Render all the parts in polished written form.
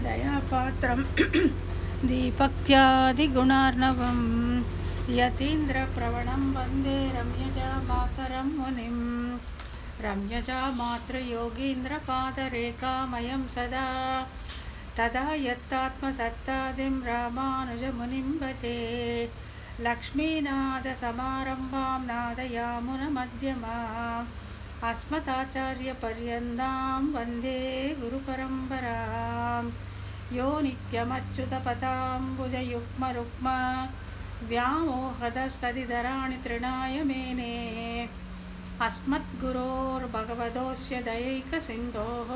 दयापात्रं दीपक्त्यादिगुणार्णवं यतीन्द्रप्रवणं वन्दे रम्यजामातरं मुनिं रम्यजामातृयोगीन्द्रपादरेखामयं सदा तदा यत्तात्मसत्तादिं रामानुजमुनिं भजे लक्ष्मीनाथसमारम्भां नादयामुनमध्यमाम् अस्मदाचार्यपर्यन्तां वन्दे गुरुपरम्परां यो नित्यमच्युतपदाम्बुजयुग्मरुक्म व्यामोहदस्तदितराणि तृणाय मेने अस्मद्गुरोर्भगवतोऽस्य दयैकसिन्धोः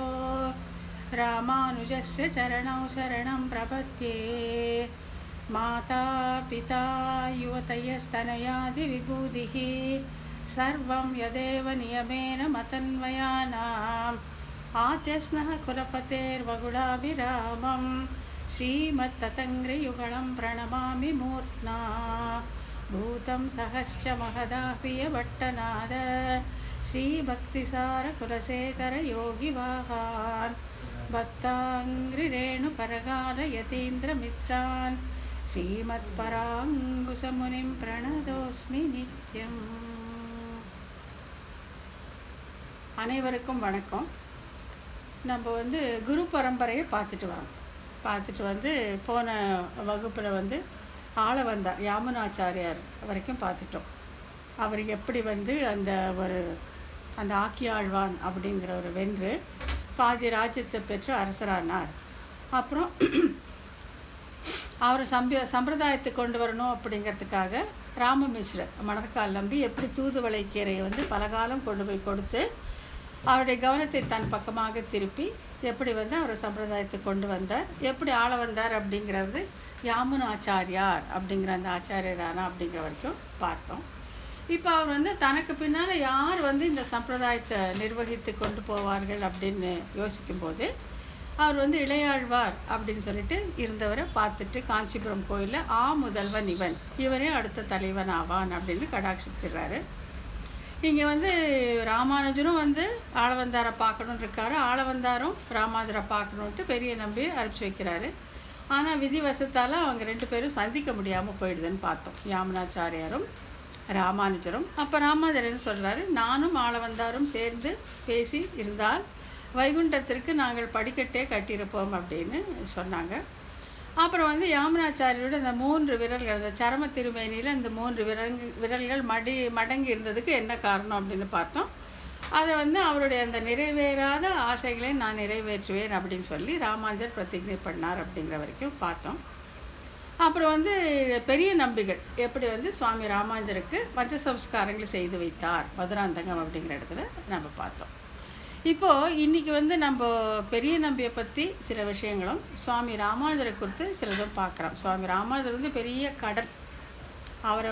रामानुजस्य चरणौ शरणं प्रपद्ये माता पिता युवतयस्तनयादिविभूतिः सर्वं यदेव नियमेन मतन्वयानाम् आद्यस्नः कुलपतेर्वगुडाभिरामं श्रीमत्ततङ्घ्रियुगलं प्रणमामि मूर्ध्ना भूतं सहश्च महदाह्वयभट्टनाद श्रीभक्तिसारकुलशेखरयोगिवाहान् भक्ताङ्घ्रिरेणुपरकालयतीन्द्रमिश्रान् श्रीमत्पराङ्कुशमुनिं प्रणतोऽस्मि नित्यम्. அனைவருக்கும் வணக்கம். நம்ம குரு பரம்பரையை பார்த்துட்டு போன வகுப்பில் ஆளவந்தார் யாமுனாச்சாரியார் வரைக்கும் பார்த்துட்டோம். அவர் எப்படி அந்த ஆக்கியாழ்வான் அப்படிங்கிற ஒரு வென்று பாதி ராஜ்யத்தை பெற்று அரசரானார். அப்புறம் அவரை சம்பிரதாயத்தை கொண்டு வரணும் அப்படிங்கிறதுக்காக ராமமிஸ்ரர் மணற்கால் நம்பி எப்படி தூதுவளை கீரையை பலகாலம் கொண்டு போய் கொடுத்து அவருடைய கவனத்தை தன் பக்கமாக திருப்பி எப்படி அவரை சம்பிரதாயத்தை கொண்டு வந்தார், எப்படி ஆள வந்தார் அப்படிங்கிறது யாமுனாச்சாரியார் அப்படிங்கிற அந்த ஆச்சாரியரானா அப்படிங்கிற வரைக்கும் பார்த்தோம். இப்போ அவர் தனக்கு பின்னால் யார் இந்த சம்பிரதாயத்தை நிர்வகித்து கொண்டு போவார்கள் அப்படின்னு யோசிக்கும்போது அவர் இளையாழ்வார் அப்படின்னு சொல்லிட்டு இருந்தவரை பார்த்துட்டு காஞ்சிபுரம் கோயிலில் முதல்வன் இவரே அடுத்த தலைவன் ஆவான் அப்படின்னு கடாட்சித்துறாரு. இங்கே ராமானுஜரும் ஆளவந்தாரை பார்க்கணுன்னு இருக்காரு, ஆளவந்தாரும் ராமானுஜரை பார்க்கணுன்ட்டு பெரிய நம்பி அனுப்பிச்சி வைக்கிறாரு. ஆனால் விதிவசத்தால் அவங்க ரெண்டு பேரும் சந்திக்க முடியாமல் போயிடுதுன்னு பார்த்தோம், யாமுனாச்சாரியாரும் ராமானுஜரும். அப்போ ராமானுஜர் என்ன சொல்கிறாரு, நானும் ஆளவந்தாரும் சேர்ந்து பேசி இருந்தால் வைகுண்டத்திற்கு நாங்கள் படிக்கட்டே கட்டியிருப்போம் அப்படின்னு சொன்னாங்க. அப்புறம் யாமுனாச்சாரியோட அந்த 3 விரல்கள், அந்த சரம திருமேனியில் அந்த 3 விரல்கள் மடங்கி இருந்ததுக்கு என்ன காரணம் அப்படின்னு பார்த்தோம். அதை அவருடைய அந்த நிறைவேறாத ஆசைகளை நான் நிறைவேற்றுவேன் அப்படின்னு சொல்லி ராமானுஜர் பிரதிஜை பண்ணார் அப்படிங்கிற வரைக்கும் பார்த்தோம். அப்புறம் பெரிய நம்பிகள் எப்படி சுவாமி ராமானுஜருக்கு பஞ்சசம்ஸ்காரங்களை செய்து வைத்தார் மதுராந்தகம் அப்படிங்கிற இடத்துல நம்ம பார்த்தோம். இப்போது இன்றைக்கி நம்ம பெரிய நம்பியை பற்றி சில விஷயங்களும் சுவாமி ராமானுஜரை குறித்து சிலதும் பார்க்குறோம். சுவாமி ராமானுஜர் பெரிய கடல். அவரை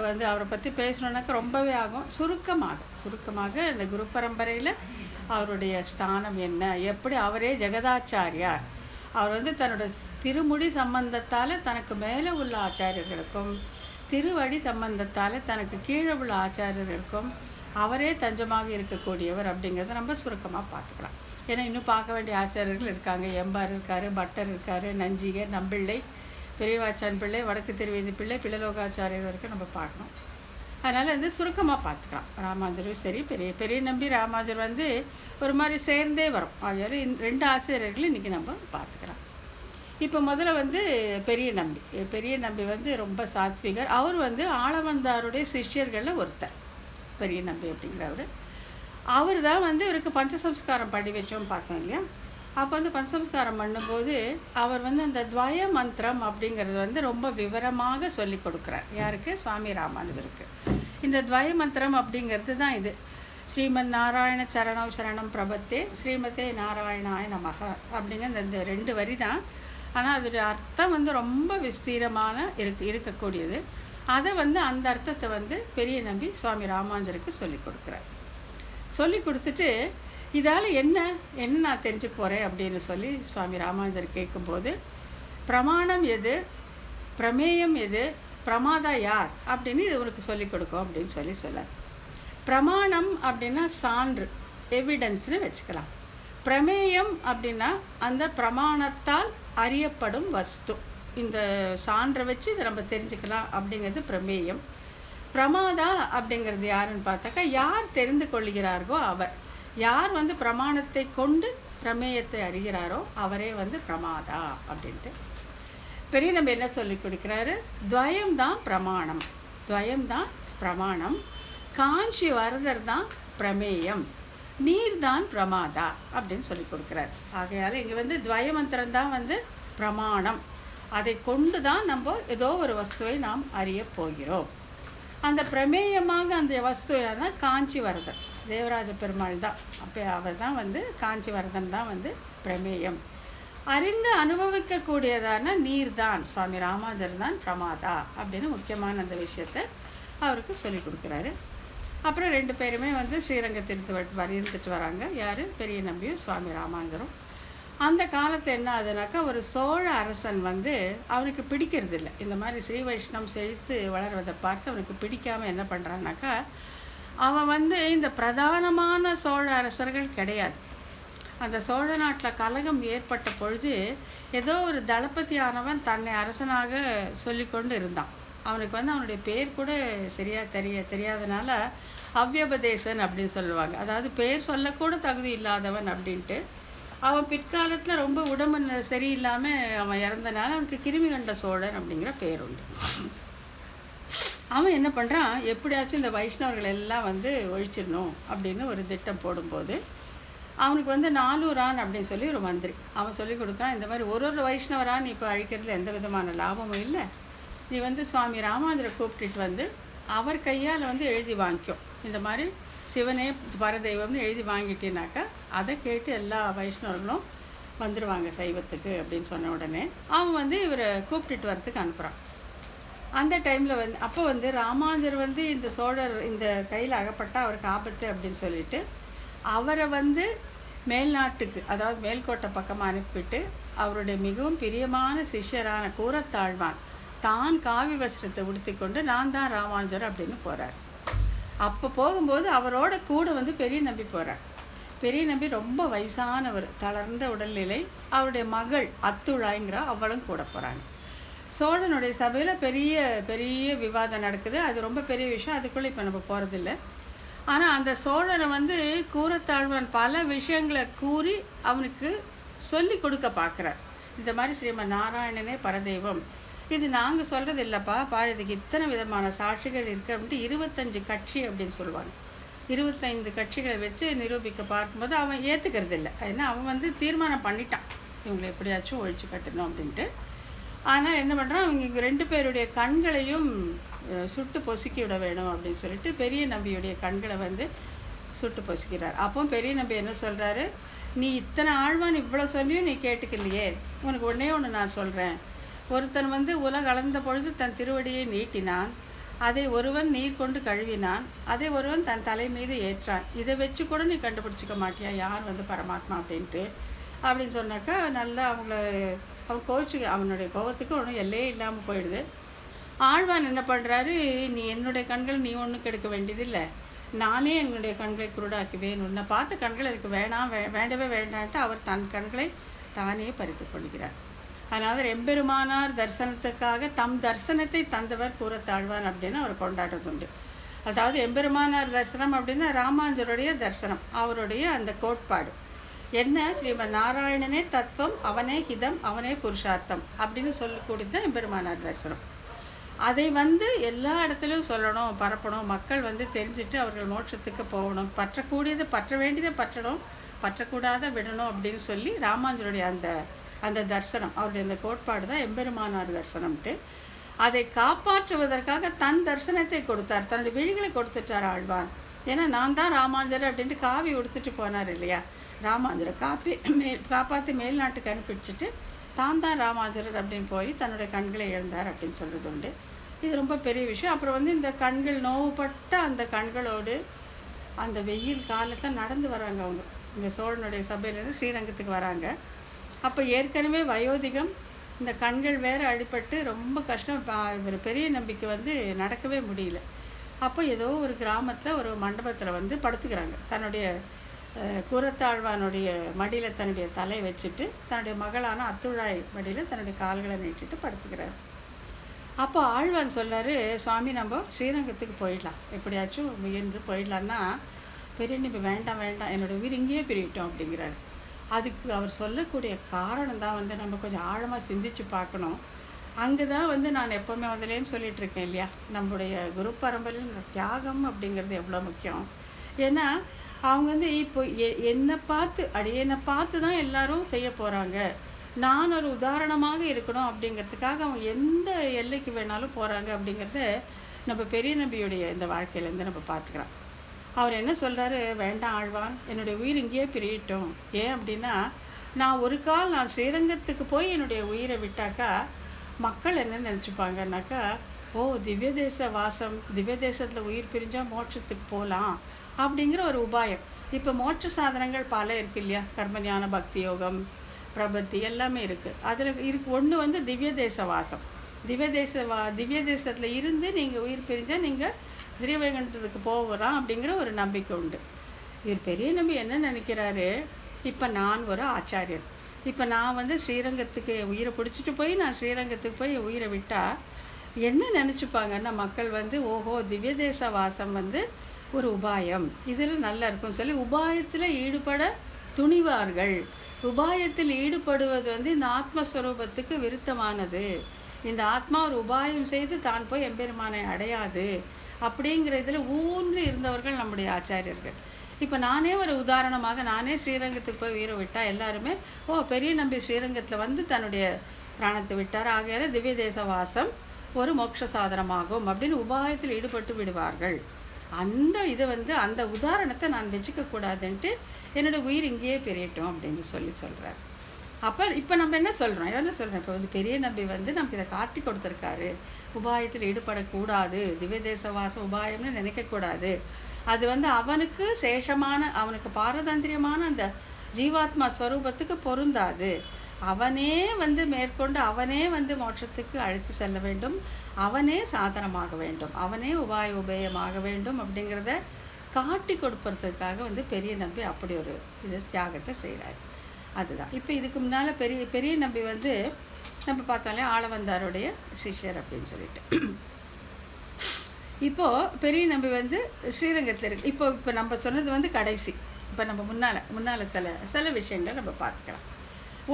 பற்றி பேசணுன்னாக்க ரொம்பவே ஆகும். சுருக்கமாக இந்த குரு பரம்பரையில் அவருடைய ஸ்தானம் என்ன, எப்படி அவரே ஜெகதாச்சாரியார், அவர் தன்னோட திருமுடி சம்பந்தத்தால் தனக்கு மேலே உள்ள ஆச்சாரியர்களுக்கும் திருவடி சம்பந்தத்தால் தனக்கு கீழே உள்ள ஆச்சாரியர்களுக்கும் அவரே தஞ்சமாக இருக்கக்கூடியவர் அப்படிங்கிறத நம்ம சுருக்கமாக பார்த்துக்கலாம். ஏன்னா இன்னும் பார்க்க வேண்டிய ஆச்சாரியர்கள் இருக்காங்க. எம்பார் இருக்கார், பட்டர் இருக்கார், நஞ்சிகர், நம்பிள்ளை, பெரியவாச்சான் பிள்ளை, வடக்கு திருவேதி பிள்ளை, பிள்ளலோகாச்சாரியர் வரைக்கும் நம்ம பார்க்கணும். அதனால் சுருக்கமாக பார்த்துக்கலாம். ராமானுஜரும் சரி, பெரிய நம்பி ராமானுஜர் ஒரு மாதிரி சேர்ந்தே வரும். ஆகியோர் 2 ஆச்சாரியர்கள் இன்றைக்கி நம்ம பார்த்துக்கலாம். இப்போ முதல்ல பெரிய நம்பி ரொம்ப சாத்விகர். அவர் ஆளவந்தாருடைய சிஷ்யர்களில் ஒருத்தர் பெரிய நம்பி அப்படிங்கிறவர். அவர் தான் இவருக்கு பஞ்சசம்ஸ்காரம் பண்ணி வச்சோம் பார்த்தோம் இல்லையா. அப்போ பஞ்சசம்ஸ்காரம் பண்ணும்போது அவர் அந்த துவய மந்திரம் அப்படிங்கிறது ரொம்ப விவரமாக சொல்லி கொடுக்குறார். யாருக்கு? சுவாமி ராமானுஜருக்கு. இந்த துவய மந்திரம் அப்படிங்கிறது தான் இது. ஸ்ரீமன் நாராயண சரணௌ சரணம் பிரபத்தே ஸ்ரீமதே நாராயணாய நமக அப்படிங்கிற இந்த 2 வரி தான். ஆனால் அதோடைய அர்த்தம் ரொம்ப விஸ்தீரமான இருக்கக்கூடியது. அதை அந்த அர்த்தத்தை பெரிய நம்பி சுவாமி ராமானுஜருக்கு சொல்லி கொடுக்குறார். சொல்லி கொடுத்துட்டு இதால் என்ன நான் தெரிஞ்சுக்க போகிறேன் அப்படின்னு சொல்லி சுவாமி ராமானுஜர் கேட்கும்போது, பிரமாணம் எது, பிரமேயம் எது, பிரமாதா யார் அப்படின்னு இது உனக்கு சொல்லி கொடுக்கும் அப்படின்னு சொல்லார். பிரமாணம் அப்படின்னா சான்று, எவிடன்ஸ்னு வச்சுக்கலாம். பிரமேயம் அப்படின்னா அந்த பிரமாணத்தால் அறியப்படும் வஸ்து. இந்த சான்றை வச்சு இதை நம்ம தெரிஞ்சுக்கலாம் அப்படிங்கிறது பிரமேயம். பிரமாதா அப்படிங்கிறது யாருன்னு பார்த்தாக்கா, யார் தெரிந்து கொள்கிறார்களோ அவர். யார் வந்து பிரமாணத்தை கொண்டு பிரமேயத்தை அறிகிறாரோ அவரே வந்து பிரமாதா அப்படின்ட்டு. பெரிய நம்ம என்ன சொல்லி கொடுக்கிறாரு, துவயம்தான் பிரமாணம், துவயம்தான் பிரமாணம், காஞ்சி வரதர் தான் பிரமேயம், நீர் தான் பிரமாதா அப்படின்னு சொல்லி கொடுக்கிறார். ஆகையால இங்க வந்து துவய மந்திரம் தான் வந்து பிரமாணம். அதை கொண்டு தான் நம்ம ஏதோ ஒரு வஸ்துவை நாம் அறிய போகிறோம். அந்த பிரமேயமாக அந்த வஸ்துவான காஞ்சி வரதர் தேவராஜ பெருமாள் தான். அப்போ அவர் தான் வந்து காஞ்சி வரதன் தான் வந்து பிரமேயம். அறிந்து அனுபவிக்க கூடியதான நீர் தான் சுவாமி ராமானுஜர் தான் பிரமாதா அப்படின்னு முக்கியமான அந்த விஷயத்த அவருக்கு சொல்லி கொடுக்குறாரு. அப்புறம் ரெண்டு பேருமே வந்து ஸ்ரீரங்கத்திற்கு இருந்துட்டு வராங்க. யாரு, பெரிய நம்பியும் சுவாமி ராமானுஜரும். அந்த காலத்து என்ன ஆகுதுனாக்கா, ஒரு சோழ அரசன் வந்து அவனுக்கு பிடிக்கிறது இல்லை, இந்த மாதிரி ஸ்ரீ வைஷ்ணவம் செழித்து வளர்வதை பார்த்து அவனுக்கு பிடிக்காம என்ன பண்றான்னாக்கா, அவன் வந்து இந்த பிரதானமான சோழ அரசர்கள் கிடையாது. அந்த சோழ நாட்டில் கலகம் ஏற்பட்ட பொழுது ஏதோ ஒரு தளபதியானவன் தன்னை அரசனாக சொல்லி கொண்டு இருந்தான். அவனுக்கு வந்து அவனுடைய பேர் கூட சரியா தெரியாதனால அவ்யபதேசன் அப்படின்னு சொல்லுவாங்க. அதாவது பேர் சொல்லக்கூட தகுதி இல்லாதவன் அப்படின்ட்டு. அவன் பிற்காலத்துல ரொம்ப உடம்பு சரியில்லாம அவன் இறந்தனால அவனுக்கு கிருமி கண்ட சோழன் அப்படிங்கிற பேர் உண்டு. அவன் என்ன பண்றான், எப்படியாச்சும் இந்த வைஷ்ணவர்கள் எல்லாம் வந்து ஒழிச்சிடணும் அப்படின்னு ஒரு திட்டம் போடும்போது அவனுக்கு வந்து நாலூரான் அப்படின்னு சொல்லி ஒரு மந்திரி அவன் சொல்லி கொடுக்குறான். இந்த மாதிரி ஒரு வைஷ்ணவரான் இப்போ அழிக்கிறதுல எந்த விதமான லாபமும் இல்லை, நீ வந்து சுவாமி ராமானுஜரை கூப்பிட்டுட்டு வந்து அவர் கையால் வந்து எழுதி வாங்கிக்கும், இந்த மாதிரி சிவனே பரதெய்வம்னு எழுதி வாங்கிட்டேனாக்கா அதை கேட்டு எல்லா வைஷ்ணவர்களும் வந்துடுவாங்க சைவத்துக்கு அப்படின்னு சொன்ன உடனே அவன் வந்து இவரை கூப்பிட்டுட்டு வரத்துக்கு அனுப்புகிறான். அந்த டைமில் வந்து அப்போ வந்து ராமானுஜர் வந்து இந்த சோழர் இந்த கையில் அகப்பட்டா அவருக்கு ஆபத்து அப்படின்னு சொல்லிட்டு அவரை வந்து மேல்நாட்டுக்கு, அதாவது மேல்கோட்டை பக்கமாக அனுப்பிட்டு அவருடைய மிகவும் பிரியமான சிஷ்யரான கூரத்தாழ்வான் தான் காவி வஸ்திரத்தை உடுத்தி கொண்டு நான் தான் ராமானுஜர் அப்படின்னு போறார். அப்போ போகும்போது அவரோட கூட வந்து பெரிய நம்பி போறார். பெரிய நம்பி ரொம்ப வயசானவர், தளர்ந்த உடல்நிலை. அவருடைய மகள் அத்துழாய்ங்கிற அவளும் கூட போறாங்க. சோழனுடைய சபையில பெரிய பெரிய விவாதம் நடக்குது. அது ரொம்ப பெரிய விஷயம், அதுக்குள்ள இப்ப நம்ம போறதில்ல. ஆனா அந்த சோழனை வந்து கூரத்தாழ்வான் பல விஷயங்களை கூறி அவனுக்கு சொல்லி கொடுக்க பார்க்கிறார். இந்த மாதிரி ஸ்ரீமன் நாராயணனே பரதெய்வம், இது நாங்க சொல்றது இல்லப்பா, பாரு இதுக்கு இத்தனை விதமான சாட்சிகள் இருக்கு அப்படின்ட்டு 25 கட்சி அப்படின்னு சொல்லுவாங்க. 25 கட்சிகளை வச்சு நிரூபிக்க பார்க்கும்போது அவன் ஏத்துக்கிறது இல்லை. ஏன்னா அவன் வந்து தீர்மானம் பண்ணிட்டான் இவங்களை எப்படியாச்சும் ஒழிச்சு கட்டணும் அப்படின்ட்டு. ஆனா என்ன பண்றான், அவங்க இங்க 2 பேருடைய கண்களையும் சுட்டு பொசுக்கி விட வேணும் அப்படின்னு சொல்லிட்டு பெரிய நம்பியுடைய கண்களை வந்து சுட்டு பொசுக்கிறார். அப்போ பெரிய நம்பி என்ன சொல்றாரு, நீ இத்தனை ஆழ்வான் இவ்வளவு சொல்லியும் நீ கேட்டுக்கலையே, உனக்கு ஒன்னே ஒண்ணு நான் சொல்றேன். ஒருத்தன் வந்து உலக அளந்த பொழுது தன் திருவடியை நீட்டினான், அதை ஒருவன் நீர் கொண்டு கழுவினான், அதை ஒருவன் தன் தலை மீது ஏற்றான், இதை வச்சு கூட நீ கண்டுபிடிச்சிக்க மாட்டியா யார் வந்து பரமாத்மா அப்படின்ட்டு அப்படின்னு சொன்னாக்கா நல்லா அவன் கோவிச்சுக்கு அவனுடைய கோபத்துக்கு ஒன்றும் எல்லையே இல்லாமல் போயிடுது. ஆழ்வான் என்ன பண்றாரு, நீ என்னுடைய கண்கள் நீ ஒன்றும் கெடுக்க வேண்டியதில்லை, நானே என்னுடைய கண்களை குருடாக்குவேன், உன்னை பார்த்த கண்கள் எனக்கு வேண்டவே வேண்டான்ட்டு அவர் தன் கண்களை தானே பறித்து கொள்கிறார். அதனால எம்பெருமானார் தரிசனத்துக்காக தம் தரிசனத்தை தந்தவர் கூரத்தாழ்வான் அப்படின்னு அவர் கொண்டாடுறது உண்டு. அதாவது எம்பெருமானார் தரிசனம் அப்படின்னா ராமானுஜருடைய தரிசனம், அவருடைய அந்த கோட்பாடு என்ன, ஸ்ரீமன் நாராயணனே தத்துவம், அவனே ஹிதம், அவனே புருஷார்த்தம் அப்படின்னு சொல்லக்கூடியதுதான் எம்பெருமானார் தரிசனம். அதை வந்து எல்லா இடத்துலையும் சொல்லணும், பரப்பணும், மக்கள் வந்து தெரிஞ்சுட்டு அவர்கள் மோட்சத்துக்கு போகணும், பற்றக்கூடியது பற்ற வேண்டியதை பற்றணும், பற்றக்கூடாத விடணும் அப்படின்னு சொல்லி ராமானுஜருடைய அந்த தரிசனம், அவருடைய அந்த கோட்பாடு தான் எம்பெருமானார் தரிசனம்ட்டு. அதை காப்பாற்றுவதற்காக தன் தரிசனத்தை கொடுத்தார், தன்னுடைய விழிகளை கொடுத்துட்டார் ஆழ்வான். ஏன்னா நான் தான் ராமானுஜர் அப்படின்ட்டு காவி உடுத்துட்டு போனார் இல்லையா, ராமானுஜரை காப்பாற்றி மேல்நாட்டுக்கு அனுப்பிச்சுட்டு தான் ராமானுஜர் அப்படின்னு போய் தன்னுடைய கண்களை இழந்தார் அப்படின்னு சொல்றது உண்டு. இது ரொம்ப பெரிய விஷயம். அப்புறம் வந்து இந்த கண்கள் நோவுபட்ட அந்த கண்களோடு அந்த வெயில் காலத்துல நடந்து வராங்க அவங்க, இங்க சோழனுடைய சபையிலேருந்து ஸ்ரீரங்கத்துக்கு வராங்க. அப்போ ஏற்கனவே வயோதிகம், இந்த கண்கள் வேற அடிபட்டு ரொம்ப கஷ்டம். இவர் பெரிய நம்பிக்கை வந்து நடக்கவே முடியல. அப்போ ஏதோ ஒரு கிராமத்துல ஒரு மண்டபத்துல வந்து படுத்துக்கிறாங்க, தன்னுடைய கூரத்தாழ்வானுடைய மடியில் தன்னுடைய தலை வச்சுட்டு தன்னுடைய மகளான அத்துழாய் மடியில் தன்னுடைய கால்களை நீட்டிட்டு படுத்துக்கிறார். அப்போ ஆழ்வான் சொல்றாரு, சுவாமி நம்ம ஸ்ரீரங்கத்துக்கு போயிடலாம், எப்படியாச்சும் முயன்று போயிடலான்னா பெரிய நம்பி வேண்டாம் வேண்டாம், என்னோட உயிர் இங்கேயே பிரியட்டும் அப்படிங்கிறாரு. அதுக்கு அவர் சொல்லக்கூடிய காரணம் தான் வந்து நம்ம கொஞ்சம் ஆழமாக சிந்திச்சு பார்க்கணும். அங்கே தான் வந்து நான் எப்போவுமே முதலேன்னு சொல்லிட்டு இருக்கேன் இல்லையா, நம்முடைய குரு பரம்பரையில் தியாகம் அப்படிங்கிறது எவ்வளோ முக்கியம். ஏன்னா அவங்க வந்து இப்போ என்னை பார்த்து தான் எல்லாரும் செய்ய போகிறாங்க, நான் ஒரு உதாரணமாக இருக்கணும் அப்படிங்கிறதுக்காக அவங்க எந்த எல்லைக்கு வேணாலும் போகிறாங்க அப்படிங்கிறத நம்ம பெரிய நம்பியுடைய இந்த வாழ்க்கையிலேருந்து நம்ம பார்த்துக்கிறோம். அவர் என்ன சொல்கிறாரு, வேண்டாம் ஆழ்வான், என்னுடைய உயிர் இங்கேயே பிரியட்டும். ஏன் அப்படின்னா, நான் ஸ்ரீரங்கத்துக்கு போய் என்னுடைய உயிரை விட்டாக்கா மக்கள் என்ன நினச்சிப்பாங்கன்னாக்கா, ஓ திவ்ய தேச வாசம், திவ்ய தேசத்தில் உயிர் பிரிஞ்சால் மோட்சத்துக்கு போகலாம் அப்படிங்கிற ஒரு உபாயம். இப்போ மோட்ச சாதனங்கள் பல இருக்கு இல்லையா, கர்மஞான பக்தி யோகம் பிரபத்தி எல்லாமே இருக்குது. அதில் ஒன்று வந்து திவ்ய தேச வாசம். திவ்ய தேசத்தில் இருந்து நீங்கள் உயிர் பிரிஞ்சால் நீங்கள் ஸ்ரீவைகுண்டத்துக்கு போகலாம் அப்படிங்கிற ஒரு நம்பிக்கை உண்டு. இவர் பெரிய நம்பி என்ன நினைக்கிறாரு, இப்போ நான் ஒரு ஆச்சாரியர், இப்போ நான் வந்து ஸ்ரீரங்கத்துக்கு உயிரை பிடிச்சிட்டு போய் நான் ஸ்ரீரங்கத்துக்கு போய் உயிரை விட்டால் என்ன நினச்சிப்பாங்கன்னா மக்கள் வந்து, ஓஹோ திவ்ய தேச வாசம் வந்து ஒரு உபாயம், இதில் நல்லா இருக்கும்னு சொல்லி உபாயத்தில் ஈடுபட துணிவார்கள். உபாயத்தில் ஈடுபடுவது வந்து இந்த ஆத்மஸ்வரூபத்துக்கு விருத்தமானது. இந்த ஆத்மா ஒரு உபாயம் செய்து தான் போய் எம்பெருமானை அடையாது அப்படிங்கிற இதில் ஊன்று இருந்தவர்கள் நம்முடைய ஆச்சாரியர்கள். இப்போ நானே ஒரு உதாரணமாக, நானே ஸ்ரீரங்கத்துக்கு போய் உயிரை விட்டால் எல்லாருமே, ஓ பெரிய நம்பி ஸ்ரீரங்கத்தில் வந்து தன்னுடைய பிராணத்தை விட்டார், ஆகையால திவ்ய தேச வாசம் ஒரு மோட்ச சாதனமாகும் அப்படின்னு உபாயத்தில் ஈடுபட்டு விடுவார்கள். அந்த உதாரணத்தை நான் வச்சுக்க கூடாதுன்ட்டு என்னோட உயிர் இங்கேயே பிரியட்டும் அப்படின்னு சொல்கிறார். அப்போ இப்போ நம்ம என்ன சொல்கிறோம், இப்போ வந்து பெரிய நம்பி வந்து நமக்கு இதை காட்டி கொடுத்துருக்காரு, உபாயத்தில் ஈடுபடக்கூடாது, திவ்ய தேச வாசம் உபாயம்னு நினைக்கக்கூடாது, அது வந்து அவனுக்கு சேஷமான, அவனுக்கு பாரதந்திரியமான அந்த ஜீவாத்மா ஸ்வரூபத்துக்கு பொருந்தாது, அவனே வந்து மேற்கொண்டு அவனே வந்து மோட்சத்துக்கு அழைத்து செல்ல வேண்டும், அவனே சாதனமாக வேண்டும், அவனே உபாயமாக வேண்டும் அப்படிங்கிறத காட்டி கொடுப்பதற்காக வந்து பெரிய நம்பி அப்படி ஒரு தியாகத்தை செய்கிறார். அதுதான் இப்போ இதுக்கு முன்னால் பெரிய நம்பி வந்து நம்ம பார்த்தாலே ஆளவந்தாருடைய சிஷ்யர் அப்படின்னு சொல்லிட்டு, இப்போ பெரிய நம்பி வந்து ஸ்ரீரங்கத்தில் இருக்கு. இப்போ நம்ம சொன்னது வந்து கடைசி. இப்போ நம்ம முன்னால சில விஷயங்களை நம்ம பார்த்துக்கலாம்.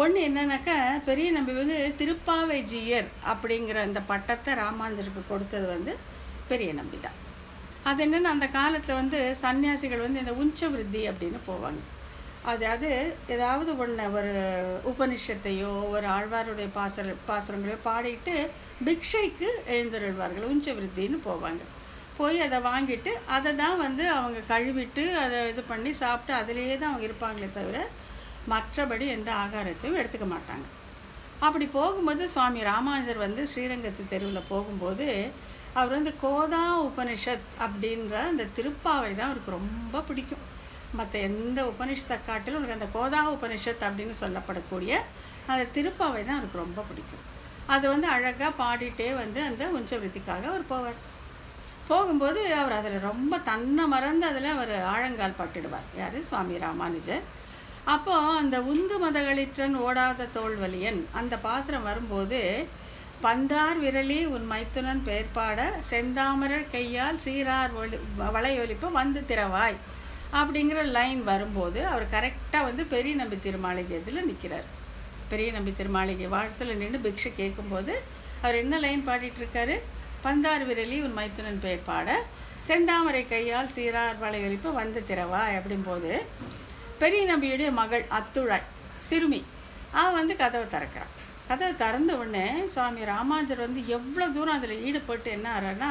ஒன்று என்னன்னாக்கா, பெரிய நம்பி வந்து திருப்பாவை ஜீயர் அப்படிங்கிற அந்த பட்டத்தை ராமானுஜருக்கு கொடுத்தது வந்து பெரிய நம்பி தான். அது என்னென்னா, அந்த காலத்தில் வந்து சன்னியாசிகள் வந்து இந்த உஞ்ச விருத்தி அப்படின்னு போவாங்க. அதாவது ஏதாவது ஒன்று ஒரு உபனிஷத்தையோ ஒரு ஆழ்வாருடைய பாசுரங்களையோ பாடிட்டு பிக்ஷைக்கு எழுந்தருள்வார்கள், உஞ்ச விருத்தின்னு போவாங்க. போய் அதை வாங்கிட்டு அதை தான் வந்து அவங்க கழுவிட்டு அதை இது பண்ணி சாப்பிட்டு அதிலேயே தான் அவங்க இருப்பாங்களே தவிர மற்றபடி எந்த ஆகாரத்தையும் எடுத்துக்க மாட்டாங்க. அப்படி போகும்போது சுவாமி ராமானுஜர் வந்து ஸ்ரீரங்கத்து தெருவில் போகும்போது அவர் வந்து கோதா உபனிஷத் அப்படின்ற அந்த திருப்பாவை தான் அவருக்கு ரொம்ப பிடிக்கும். மற்ற எந்த உபனிஷத்தை காட்டிலும் அவருக்கு அந்த கோதா உபனிஷத் அப்படின்னு சொல்லப்படக்கூடிய அந்த திருப்பாவை தான் அவருக்கு ரொம்ப பிடிக்கும். அதை வந்து அழகாக பாடிட்டே வந்து அந்த உஞ்சவிருத்திக்காக அவர் போவார். போகும்போது அவர் அதில் ரொம்ப தன்னை மறந்து அதில் அவர் ஆழங்கால் பட்டுடுவார். யார்? சுவாமி ராமானுஜர். அப்போ அந்த உந்து மதகளிற்றன் ஓடாத தோல்வலியன் அந்த பாசுரம் வரும்போது, பந்தார் விரலி உன் மைத்துனன் பெயர்பாட செந்தாமரர் கையால் சீரார் வளையொலிப்ப வந்து திறவாய் அப்படிங்கிற லைன் வரும்போது அவர் கரெக்டாக வந்து பெரிய நம்பி திருமாளிகை இதில் நிற்கிறார். பெரிய நம்பி திருமாளிகை வாசலில் நின்று பிக்ஷை கேட்கும்போது அவர் என்ன லைன் பாடிட்டு இருக்காரு? பந்தார் விரலி உன் மைத்துனன் பெயர்பாட செந்தாமரை கையால் சீரார் வளையொலிப்ப வந்து திறவாய் அப்படிம்போது பெரிய நம்பியுடைய மகள் அத்துழாய் சிறுமி வந்து கதவை திறக்கிறான். கதவை திறந்த உடனே சுவாமி ராமானுஜர் வந்து எவ்வளோ தூரம் அதில் ஈடுபட்டு என்ன ஆறாருன்னா,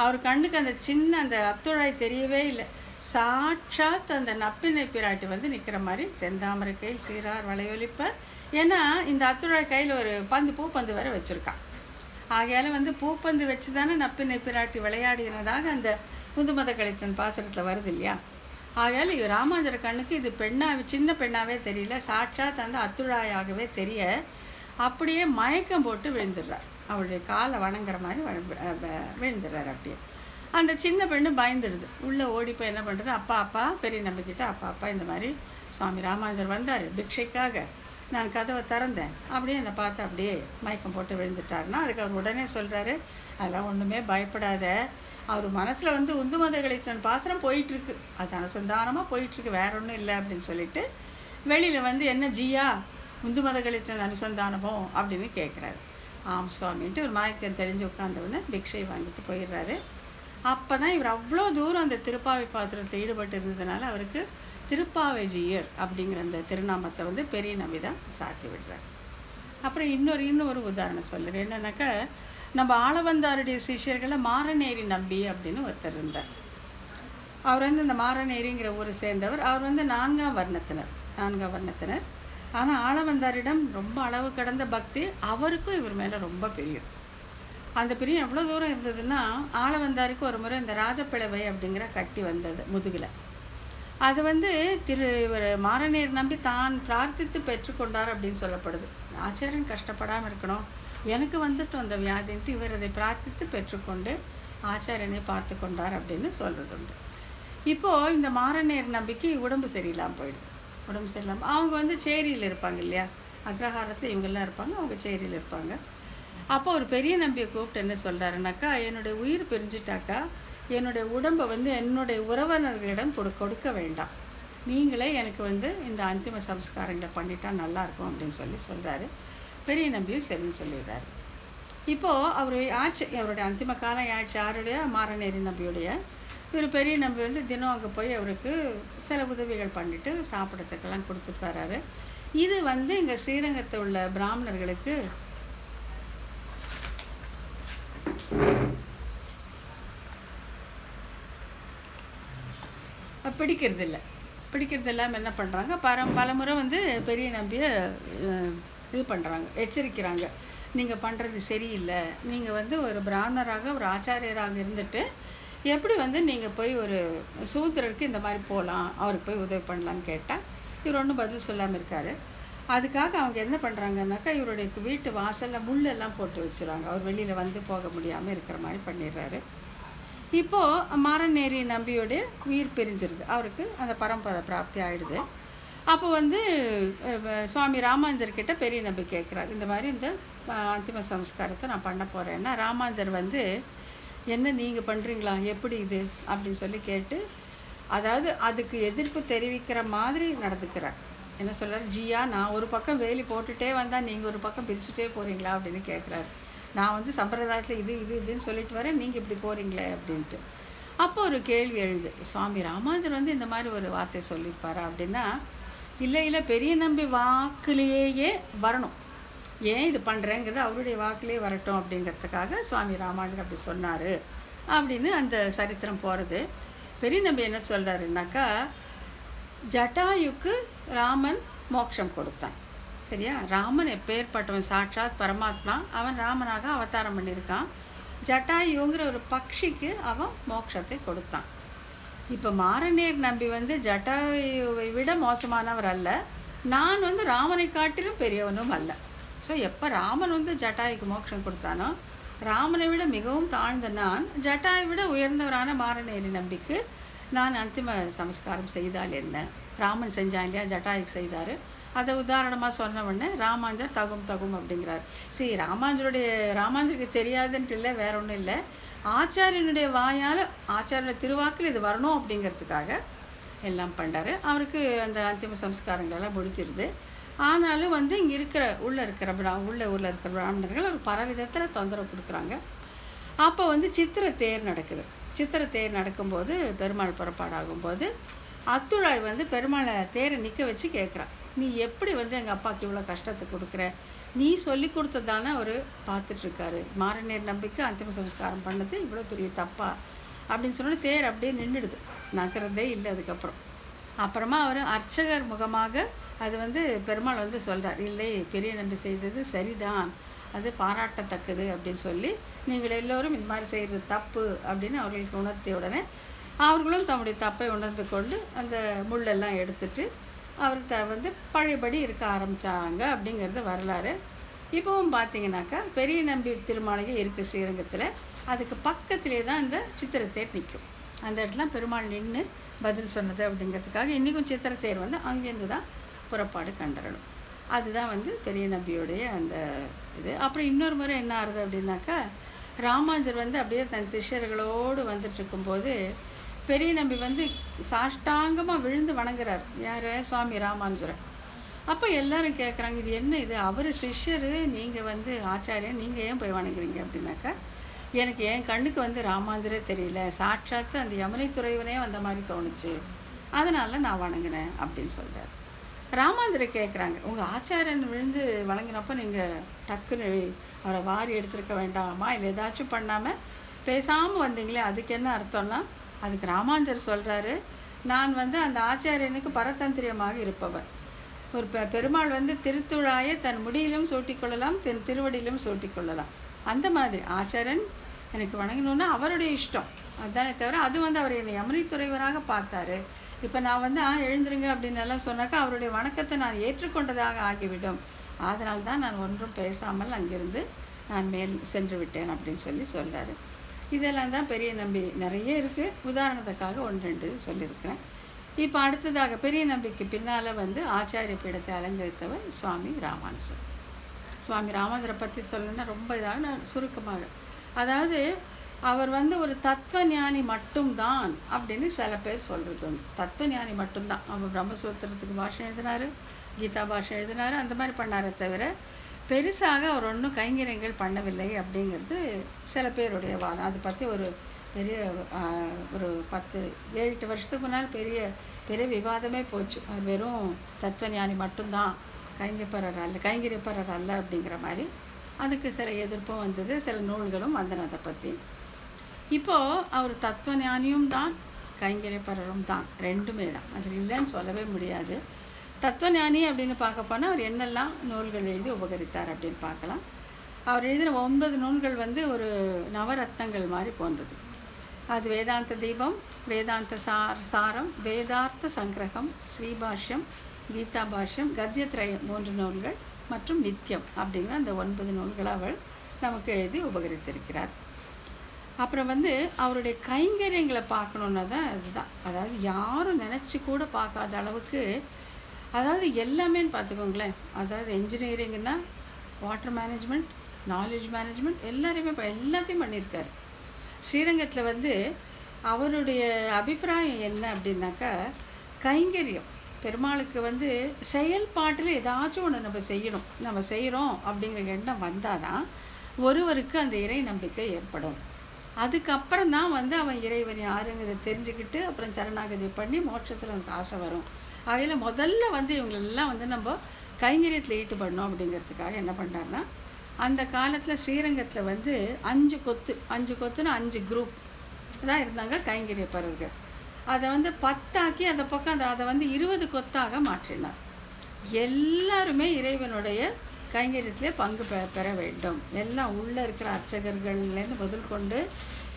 அவர் கண்ணுக்கு அந்த சின்ன அந்த அத்துழாய் தெரியவே இல்லை. சாட்சாத் அந்த நப்பினை பிராட்டி வந்து நிற்கிற மாதிரி செந்தாமரை கையில் சீரார் வளையொலிப்ப. ஏன்னா இந்த அத்துழாய் கையில் ஒரு பூப்பந்து வேற வச்சுருக்கான். ஆகையால வந்து பூப்பந்து வச்சு தானே நப்பினை பிராட்டி விளையாடினதாக அந்த புதுமத கலித்தன் பாசுரத்தில் வருது இல்லையா. ஆகையால் ராமானுஜர் கண்ணுக்கு இது சின்ன பெண்ணாவே தெரியல, சாட்சாத் அந்த அத்துழாயாகவே தெரிய அப்படியே மயக்கம் போட்டு விழுந்துடுறார். அவருடைய காலை வணங்குற மாதிரி விழுந்துடுறார். அப்படியே அந்த சின்ன பெண்ணு பயந்துடுது. உள்ளே ஓடி போய் என்ன பண்ணுறது, அப்பா அப்பா பெரிய நம்பிக்கிட்ட அப்பா அப்பா இந்த மாதிரி சுவாமி ராமானுஜர் வந்தார் பிக்ஷைக்காக, நான் கதவை திறந்தேன், அப்படியே என்னை பார்த்து அப்படியே மயக்கம் போட்டு விழுந்துட்டாருன்னா அதுக்கு அவர் உடனே சொல்கிறாரு, அதெல்லாம் ஒன்றுமே பயப்படாத, அவர் மனசில் வந்து உந்து மதகளின் பாசனம் போயிட்டுருக்கு, அது அனுசந்தானமாக போயிட்டுருக்கு, வேற ஒன்றும் இல்லை அப்படின்னு சொல்லிட்டு வெளியில் வந்து என்ன ஜியா உந்து மதகளின் அனுசந்தானமோ அப்படின்னு கேட்குறாரு. ஆம் சுவாமின்ட்டு ஒரு மயக்கம் தெளிஞ்சு உட்காந்தவுடனே பிக்ஷை வாங்கிட்டு போயிடுறாரு. அப்போ தான் இவர் அவ்வளோ தூரம் அந்த திருப்பாவை பாசுரத்தில் ஈடுபட்டு இருந்ததுனால அவருக்கு திருப்பாவை ஜீயர் அப்படிங்கிற அந்த திருநாமத்தை வந்து பெரிய நம்பி தான் சாத்தி விடுறார். அப்புறம் இன்னொரு உதாரணம் சொல்லுறேன். என்னன்னாக்கா, நம்ம ஆளவந்தாருடைய சிஷ்யர்களில் மாரநேரி நம்பி அப்படின்னு ஒருத்தர் இருந்தார். அவர் வந்து இந்த மாரநேரிங்கிற ஊரை சேர்ந்தவர். அவர் வந்து நான்காம் வர்ணத்தினர். ஆனால் ஆளவந்தாரிடம் ரொம்ப அளவு கடந்த பக்தி, அவருக்கும் இவர் மேலே ரொம்ப பிரியம். அந்த பிரியம் எவ்வளோ தூரம் இருந்ததுன்னா, ஆளவந்தாருக்கு ஒரு முறை இந்த ராஜப்பிளவை அப்படிங்கிற கட்டி வந்தது முதுகில். அது வந்து இவர் மாரநேர் நம்பி தான் பிரார்த்தித்து பெற்றுக்கொண்டார் அப்படின்னு சொல்லப்படுது. ஆச்சாரியன் கஷ்டப்படாமல் இருக்கணும், எனக்கு வந்துட்டு அந்த வியாதின்ட்டு இவர் அதை பிரார்த்தித்து பெற்றுக்கொண்டு ஆச்சாரியனை பார்த்து கொண்டார் அப்படின்னு சொல்கிறது உண்டு. இப்போது இந்த மாரநேர் நம்பிக்கை உடம்பு சரியில்லாமல் போயிடுது. உடம்பு சரியில்லாமல் அவங்க வந்து சேரியில் இருப்பாங்க இல்லையா, அக்ரஹாரத்தில் இவங்கெல்லாம் இருப்பாங்க, அவங்க சேரியில் இருப்பாங்க. அப்போ ஒரு பெரிய நம்பியை கூப்பிட்டு என்ன சொல்கிறாருனாக்கா, என்னுடைய உயிர் பிரிஞ்சிட்டாக்கா என்னுடைய உடம்பை வந்து என்னுடைய உறவினர்களிடம் கொடுக்க வேண்டாம், நீங்களே எனக்கு வந்து இந்த அந்திம சம்ஸ்காரங்களை பண்ணிட்டா நல்லாயிருக்கும் அப்படின்னு சொல்கிறாரு. பெரிய நம்பியும் சரின்னு சொல்லிடுறாரு. இப்போது அவருடைய அந்திம காலம் ஆயிடுச்சு. யாருடைய? மாரநேரி நம்பியுடைய. இவர் பெரிய நம்பி வந்து தினம் அங்கே போய் அவருக்கு சில உதவிகள் பண்ணிட்டு சாப்பிட்றதுக்கெல்லாம் கொடுத்துட்டு வர்றாரு. இது வந்து இங்கே ஸ்ரீரங்கத்தில் உள்ள பிராமணர்களுக்கு பிடிக்கிறது இல்லாமல் என்ன பண்ணுறாங்க, பலமுறை வந்து பெரிய நம்பியை இது பண்ணுறாங்க, எச்சரிக்கிறாங்க. நீங்கள் பண்ணுறது சரியில்லை, நீங்கள் வந்து ஒரு பிராமணராக ஒரு ஆச்சாரியராக இருந்துட்டு எப்படி வந்து நீங்கள் போய் ஒரு சூத்திரருக்கு இந்த மாதிரி போகலாம், அவருக்கு போய் உதவி பண்ணலான்னு கேட்டால் இவர் ஒன்றும் பதில் சொல்லாமல் இருக்கார். அதுக்காக அவங்க என்ன பண்ணுறாங்கன்னாக்கா, இவருடைய வீட்டு வாசலில் முள்ளெல்லாம் போட்டு வச்சுருவாங்க, அவர் வெளியில் வந்து போக முடியாமல் இருக்கிற மாதிரி பண்ணிடுறாரு. இப்போது மாரநேரி நம்பியோடைய உயிர் பிரிஞ்சிருது, அவருக்கு அந்த பரம்பரை பிராப்தி ஆகிடுது. அப்போ வந்து சுவாமி ராமானுஜர்கிட்ட பெரிய நம்பி கேட்குறாரு, இந்த மாதிரி இந்த அந்திம சம்ஸ்காரத்தை நான் பண்ண போகிறேன்னா, ராமானுஜர் வந்து என்ன நீங்கள் பண்ணுறீங்களா, எப்படி இது அப்படின்னு சொல்லி கேட்டு, அதாவது அதுக்கு எதிர்ப்பு தெரிவிக்கிற மாதிரி நடந்துக்கிறார். என்ன சொல்கிறார், ஜியா நான் ஒரு பக்கம் வேலி போட்டுகிட்டே வந்தால் நீங்கள் ஒரு பக்கம் பிரிச்சுட்டே போகிறீங்களா அப்படின்னு கேட்குறாரு. நான் வந்து சம்பிரதாயத்தில் இதுன்னு சொல்லிட்டு வரேன், நீங்கள் இப்படி போகிறீங்களே அப்படின்ட்டு. அப்போ ஒரு கேள்வி எழுது, சுவாமி ராமானுஜர் வந்து இந்த மாதிரி ஒரு வார்த்தை சொல்லியிருப்பாரா அப்படின்னா, இல்லை பெரிய நம்பி வாக்குலேயே வரணும், ஏன் இது பண்ணுறேங்கிறது அவருடைய வாக்குலேயே வரட்டும் அப்படிங்கிறதுக்காக சுவாமி ராமானுஜர் அப்படி சொன்னார் அப்படின்னு அந்த சரித்திரம் போகிறது. பெரிய நம்பி என்ன சொல்கிறாருன்னாக்கா, ஜட்டாயுக்கு ராமன் மோட்சம் கொடுத்தான், சரியா? ராமன் எப்பேற்பட்டவன், சாட்சாத் பரமாத்மா, அவன் ராமனாக அவதாரம் பண்ணியிருக்கான். ஜட்டாயுங்கிற ஒரு பக்ஷிக்கு அவன் மோட்சத்தை கொடுத்தான். இப்போ மாரநேர் நம்பி வந்து ஜட்டாயுவை விட மோசமானவர் அல்ல, நான் வந்து ராமனை காட்டிலும் பெரியவனும் அல்ல. ஸோ எப்போ ராமன் வந்து ஜட்டாயுக்கு மோட்சம் கொடுத்தானோ, ராமனை விட மிகவும் தாழ்ந்த நான் ஜட்டாயை விட உயர்ந்தவரான மாரநேரி நம்பிக்கு நான் அந்திம சம்ஸ்காரம் செய்தால் என்ன, ராமன் செஞ்சான் இல்லையா, ஜட்டாயுக்கு செய்தார், அதை உதாரணமாக சொன்ன உடனே ராமானுஜர் தகும் அப்படிங்கிறார். சரி, ராமானுஜருக்கு தெரியாதுன்ட்டு இல்லை, வேற ஒன்றும் இல்லை, ஆச்சாரியனுடைய வாயால் ஆச்சாரியனுடைய திருவாக்கில் இது வரணும் அப்படிங்கிறதுக்காக எல்லாம் பண்ணுறாரு. அவருக்கு அந்த அந்திம சம்ஸ்காரங்கள் எல்லாம் முடிஞ்சிருது. ஆனாலும் வந்து இங்கே ஊரில் இருக்கிற பிராமணர்கள் ஒரு பல விதத்தில் தொந்தரவு கொடுக்குறாங்க. அப்போ வந்து சித்திரை தேர் நடக்குது. சித்திரை தேர் நடக்கும்போது பெருமாள் புறப்பாடாகும்போது அத்துழாய் வந்து பெருமாளை தேரை நிற்க வச்சு கேட்குறான், நீ எப்படி வந்து எங்கள் அப்பாவுக்கு இவ்வளோ கஷ்டத்தை கொடுக்குற, நீ சொல்லி கொடுத்ததானே அவர் பார்த்துட்ருக்காரு, மாரநேர் நம்பிக்கை அந்திம சம்ஸ்காரம் பண்ணது இவ்வளோ பெரிய தப்பா அப்படின்னு சொன்னோன்னே தேர் அப்படியே நின்றுடுது, நகரதே இல்லை. அப்புறமா அவர் அர்ச்சகர் முகமாக அது வந்து பெருமாள் வந்து சொல்கிறார், இல்லை பெரிய நம்பி செய்தது சரிதான், அது பாராட்டத்தக்கது அப்படின்னு சொல்லி, நீங்கள் எல்லோரும் இந்த மாதிரி செய்கிறது தப்பு அப்படின்னு அவர்களுக்கு உணர்த்திய உடனே அவர்களும் தம்முடைய தப்பை உணர்ந்து கொண்டு அந்த முள்ளெல்லாம் எடுத்துட்டு அவர்கிட்ட வந்து பழையபடி இருக்க ஆரம்பித்தாங்க அப்படிங்கிறது வரலாறு. இப்போவும் பார்த்தீங்கன்னாக்கா பெரிய நம்பி திருமாளிகை இருக்குது ஸ்ரீரங்கத்தில். அதுக்கு பக்கத்திலே தான் இந்த சித்திரத்தேர் நிற்கும். அந்த இடத்துல பெருமாள் நின்று பதில் சொன்னது அப்படிங்கிறதுக்காக இன்றைக்கும் சித்திரத்தேர் வந்து அங்கேருந்து தான் புறப்பாடு கண்டறணும். அதுதான் வந்து பெரிய நம்பியோடைய அந்த இது. அப்புறம் இன்னொரு முறை என்ன ஆகுது அப்படின்னாக்கா, ராமானுஜர் வந்து அப்படியே தன் சிஷ்யர்களோடு வந்துட்டு இருக்கும்போது பெரிய நம்பி வந்து சாஷ்டாங்கமாக விழுந்து வணங்குறார். யார்? சுவாமி ராமானுஜரை. அப்போ எல்லாரும் கேட்குறாங்க, இது என்ன இது, அவர் சிஷ்யர், நீங்கள் வந்து ஆச்சாரியன், நீங்கள் ஏன் போய் வணங்குறீங்க அப்படின்னாக்கா, எனக்கு என் கண்ணுக்கு வந்து ராமானுஜரே தெரியல, சாட்சாத்து அந்த யமுனை துறைவனே வந்த மாதிரி தோணுச்சு, அதனால நான் வணங்கினேன் அப்படின்னு சொல்கிறார். ராமானுஜரை கேட்குறாங்க, உங்கள் ஆச்சாரியன் விழுந்து வணங்கினப்போ நீங்கள் டக்குன்னு அவரை வாரி எடுத்துருக்க வேண்டாமா, இல்லை ஏதாச்சும் பண்ணாமல் பேசாமல் வந்தீங்களே, அதுக்கு என்ன அர்த்தம்னா, அதுக்கு ராமானுஜர் சொல்கிறாரு, நான் வந்து அந்த ஆச்சாரியனுக்கு பரதந்திரியமாக இருப்பவர். ஒரு பெருமாள் வந்து திருத்துழாயை தன் முடியிலும் சூட்டிக்கொள்ளலாம், தன் திருவடியிலும் சூட்டிக்கொள்ளலாம். அந்த மாதிரி ஆச்சாரன் எனக்கு வணங்கணும்னா அவருடைய இஷ்டம், அதுதானே தவிர அது வந்து அவர் என்னை யமுனை துறைவராக பார்த்தாரு. இப்போ நான் வந்து எழுந்துருங்க அப்படின்னு எல்லாம் சொன்னாக்கா அவருடைய வணக்கத்தை நான் ஏற்றுக்கொண்டதாக ஆகிவிடும். அதனால் தான் நான் ஒன்றும் பேசாமல் அங்கிருந்து நான் மேல் சென்று விட்டேன் அப்படின்னு சொல்கிறாரு. இதெல்லாம் தான் பெரிய நம்பி. நிறைய இருக்குது, உதாரணத்துக்காக 1-2 சொல்லியிருக்கிறேன். இப்போ அடுத்ததாக பெரிய நம்பிக்கு பின்னால் வந்து ஆச்சாரிய பீடத்தை அலங்கரித்தவர் சுவாமி ராமானுஜர். சுவாமி ராமானுஜரை பற்றி சொல்லணும்னா ரொம்ப இதாக நான் சுருக்கமாக, அதாவது அவர் வந்து ஒரு தத்துவ ஞானி மட்டும்தான் அப்படின்னு சில பேர் சொல்கிறது. தத்துவ ஞானி மட்டும்தான். அவர் பிரம்மசூத்திரத்துக்கு பாஷை எழுதினார், கீதா பாஷை எழுதினார், அந்த மாதிரி பண்ணாரே தவிர பெருசாக அவர் ஒன்றும் கைங்கரியங்கள் பண்ணவில்லை அப்படிங்கிறது சில பேருடைய வாதம். அதை பற்றி ஒரு பெரிய ஒரு 10-7-8 வருஷத்துக்கு முன்னால் பெரிய பெரிய விவாதமே போச்சு. அவர் வெறும் தத்துவஞானி மட்டும்தான், கைங்கரியப்பரர் அல்ல அப்படிங்கிற மாதிரி. அதுக்கு சில எதிர்ப்பும் வந்தது, சில நூல்களும் வந்தன அதை பற்றி. இப்போது அவர் தத்துவஞானியும் தான் கைங்கரியப்பரரும் தான், ரெண்டுமே தான், அதில் இல்லைன்னு சொல்லவே முடியாது. தத்துவஞானி அப்படின்னு பார்க்க போனால் அவர் என்னெல்லாம் நூல்கள் எழுதி உபகரித்தார் அப்படின்னு பார்க்கலாம். அவர் எழுதின 9 நூல்கள் வந்து ஒரு நவரத்னங்கள் மாதிரி போன்றது. அது வேதாந்த தீபம், வேதாந்த சாரம், வேதார்த்த சங்கிரகம், ஸ்ரீபாஷ்யம், கீதா பாஷ்யம், கத்தியத்ரயம் 3 நூல்கள் மற்றும் நித்தியம் அப்படிங்கிற அந்த 9 நூல்களை அவர் நமக்கு எழுதி உபகரித்திருக்கிறார். அப்புறம் வந்து அவருடைய கைங்கரியங்களை பார்க்கணுன்னா தான் அதுதான், அதாவது யாரும் நினச்சி கூட பார்க்காத அளவுக்கு, அதாவது எல்லாமேன்னு பார்த்துக்கோங்களேன். அதாவது என்ஜினியரிங்னா வாட்டர் மேனேஜ்மெண்ட், நாலேஜ் மேனேஜ்மெண்ட் எல்லாத்தையும் பண்ணியிருக்காரு. ஸ்ரீரங்கத்தில் வந்து அவருடைய அபிப்பிராயம் என்ன அப்படின்னாக்கா, கைங்கரியம் பெருமாளுக்கு வந்து செயல்பாட்டில் ஏதாச்சும் ஒன்று நம்ம செய்கிறோம் அப்படிங்கிற எண்ணம் வந்தால் தான் ஒருவருக்கு அந்த இறை நம்பிக்கை ஏற்படும். அதுக்கப்புறம் தான் வந்து அவன் இறைவன் யாருங்கிறத தெரிஞ்சுக்கிட்டு அப்புறம் சரணாகதி பண்ணி மோட்சத்தில் அவனுக்கு ஆசை வரும். அதில் முதல்ல வந்து இவங்களெல்லாம் வந்து நம்ம கைங்கரியத்தில் ஈடுபடணும் அப்படிங்கிறதுக்காக என்ன பண்ணுறாருன்னா, அந்த காலத்தில் ஸ்ரீரங்கத்தில் வந்து 5 கொத்துன்னு 5 குரூப் தான் இருந்தாங்க கைங்கரியப்பரர்கள். அதை வந்து 10 ஆக்கி அந்த பக்கம் அதை வந்து 20 கொத்தாக மாற்றினார். எல்லாருமே இறைவனுடைய கைங்கரியத்திலே பங்கு பெற வேண்டும். எல்லாம் உள்ளே இருக்கிற அர்ச்சகர்கள்லேருந்து முதல் கொண்டு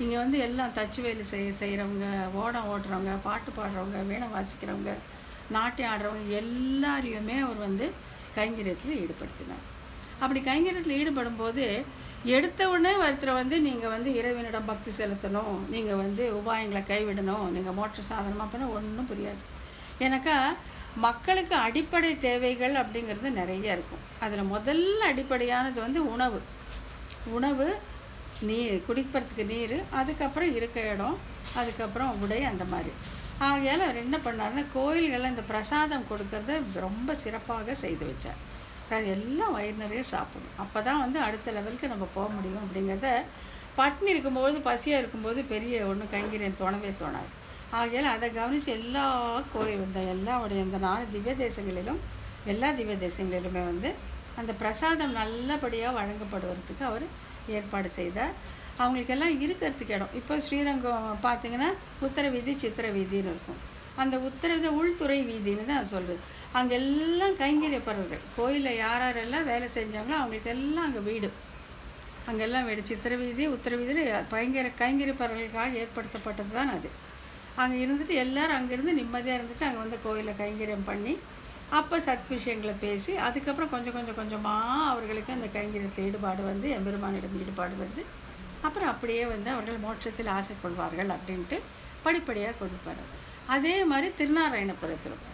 இங்கே வந்து எல்லாம் தச்சு வேலை செய்கிறவங்க, ஓடம் ஓட்டுறவங்க, பாட்டு பாடுறவங்க, வீணை வாசிக்கிறவங்க, நாட்டியம் ஆடுறவங்க எல்லாரையுமே அவர் வந்து கைங்கரியத்தில் ஈடுபடுத்தினார். அப்படி கைங்கரியத்தில் ஈடுபடும் போது எடுத்த உடனே ஒருத்தரை வந்து நீங்கள் வந்து இறைவனிடம் பக்தி செலுத்தணும், நீங்கள் வந்து உபாயங்களை கைவிடணும், நீங்கள் மோட்ச சாதனமாக பண்ண ஒன்றும் புரியாது. ஏன்னாக்கா மக்களுக்கு அடிப்படை தேவைகள் அப்படிங்கிறது நிறைய இருக்கும். அதில் முதல்ல அடிப்படையானது வந்து உணவு, நீர், குடிப்பறதுக்கு நீர், அதுக்கப்புறம் இருக்க இடம், அதுக்கப்புறம் உடை, அந்த மாதிரி. ஆகையால் அவர் என்ன பண்ணாருன்னா, கோயில்களில் இந்த பிரசாதம் கொடுக்கறத ரொம்ப சிறப்பாக செய்து வச்சார். எல்லாம் வயிறு நிறைய சாப்பிடணும், அப்போ தான் வந்து அடுத்த லெவலுக்கு நம்ம போக முடியும் அப்படிங்கிறத. பட்னி இருக்கும்போது, பசியாக இருக்கும்போது பெரிய ஒன்றும் கைங்கரியம் தோணவே தோணாது. ஆகையால் அதை கவனித்து எல்லா கோயில் எல்லாவுடைய இந்த 4 திவ்ய தேசங்களிலும் எல்லா திவ்ய தேசங்களிலுமே வந்து அந்த பிரசாதம் நல்லபடியாக வழங்கப்படுவதற்கு அவர் ஏற்பாடு செய்தார். அவங்களுக்கெல்லாம் இருக்கிறதுக்கு இடம். இப்போ ஸ்ரீரங்கம் பார்த்தீங்கன்னா உத்தர வீதி, சித்திர வீதின்னு இருக்கும். அந்த உள்துறை வீதின்னு தான் சொல்கிறது. அங்கே எல்லாம் கைங்கரியப்பரர்கள், கோயிலில் யாரெல்லாம் வேலை செஞ்சாங்களோ அவங்களுக்கு எல்லாம் அங்கே வீடு, அங்கெல்லாம் வீடு. சித்திர வீதி, உத்தர வீதியில் கைங்கரியப்பரர்களுக்காக ஏற்படுத்தப்பட்டது தான் அது. அங்கே இருந்துட்டு எல்லாரும் அங்கேருந்து நிம்மதியாக இருந்துட்டு அங்கே வந்து கோயிலில் கைங்கரியம் பண்ணி அப்போ சத் விஷயங்களை பேசி அதுக்கப்புறம் கொஞ்சம் கொஞ்சமாக அவர்களுக்கு அந்த கைங்கரியத்தில் ஈடுபாடு வந்து எம்பெருமானிடம் ஈடுபாடு வந்து அப்புறம் அப்படியே வந்து அவர்கள் மோட்சத்தில் ஆசை கொள்வார்கள் அப்படின்ட்டு படிப்படியாக கொண்டு போகிறார். அதே மாதிரி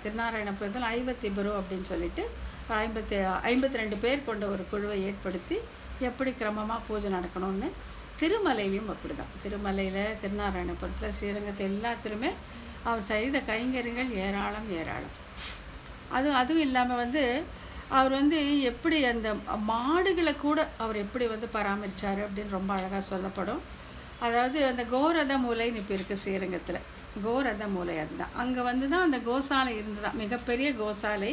திருநாராயணபுரத்தில் ஐவத்திபுரு அப்படின்னு சொல்லிட்டு 52 பேர் கொண்ட ஒரு குழுவை ஏற்படுத்தி எப்படி கிரமமாக பூஜை நடக்கணும்னு. திருமலையிலையும் அப்படிதான். திருமலையில், திருநாராயணபுரத்தில், ஸ்ரீரங்கத்தில் எல்லாத்திலுமே அவர் செய்த கைங்கரியங்கள் ஏராளம். அதுவும் இல்லாமல் வந்து அவர் வந்து எப்படி அந்த மாடுகளை கூட அவர் எப்படி வந்து பராமரித்தார் அப்படின்னு ரொம்ப அழகாக சொல்லப்படும். அதாவது அந்த கோரத மூலைன்னு இப்போ இருக்குது ஸ்ரீரங்கத்தில். கோரத மூலை அதுதான். அங்கே வந்து தான் அந்த கோசாலை இருந்துதான், மிகப்பெரிய கோசாலை.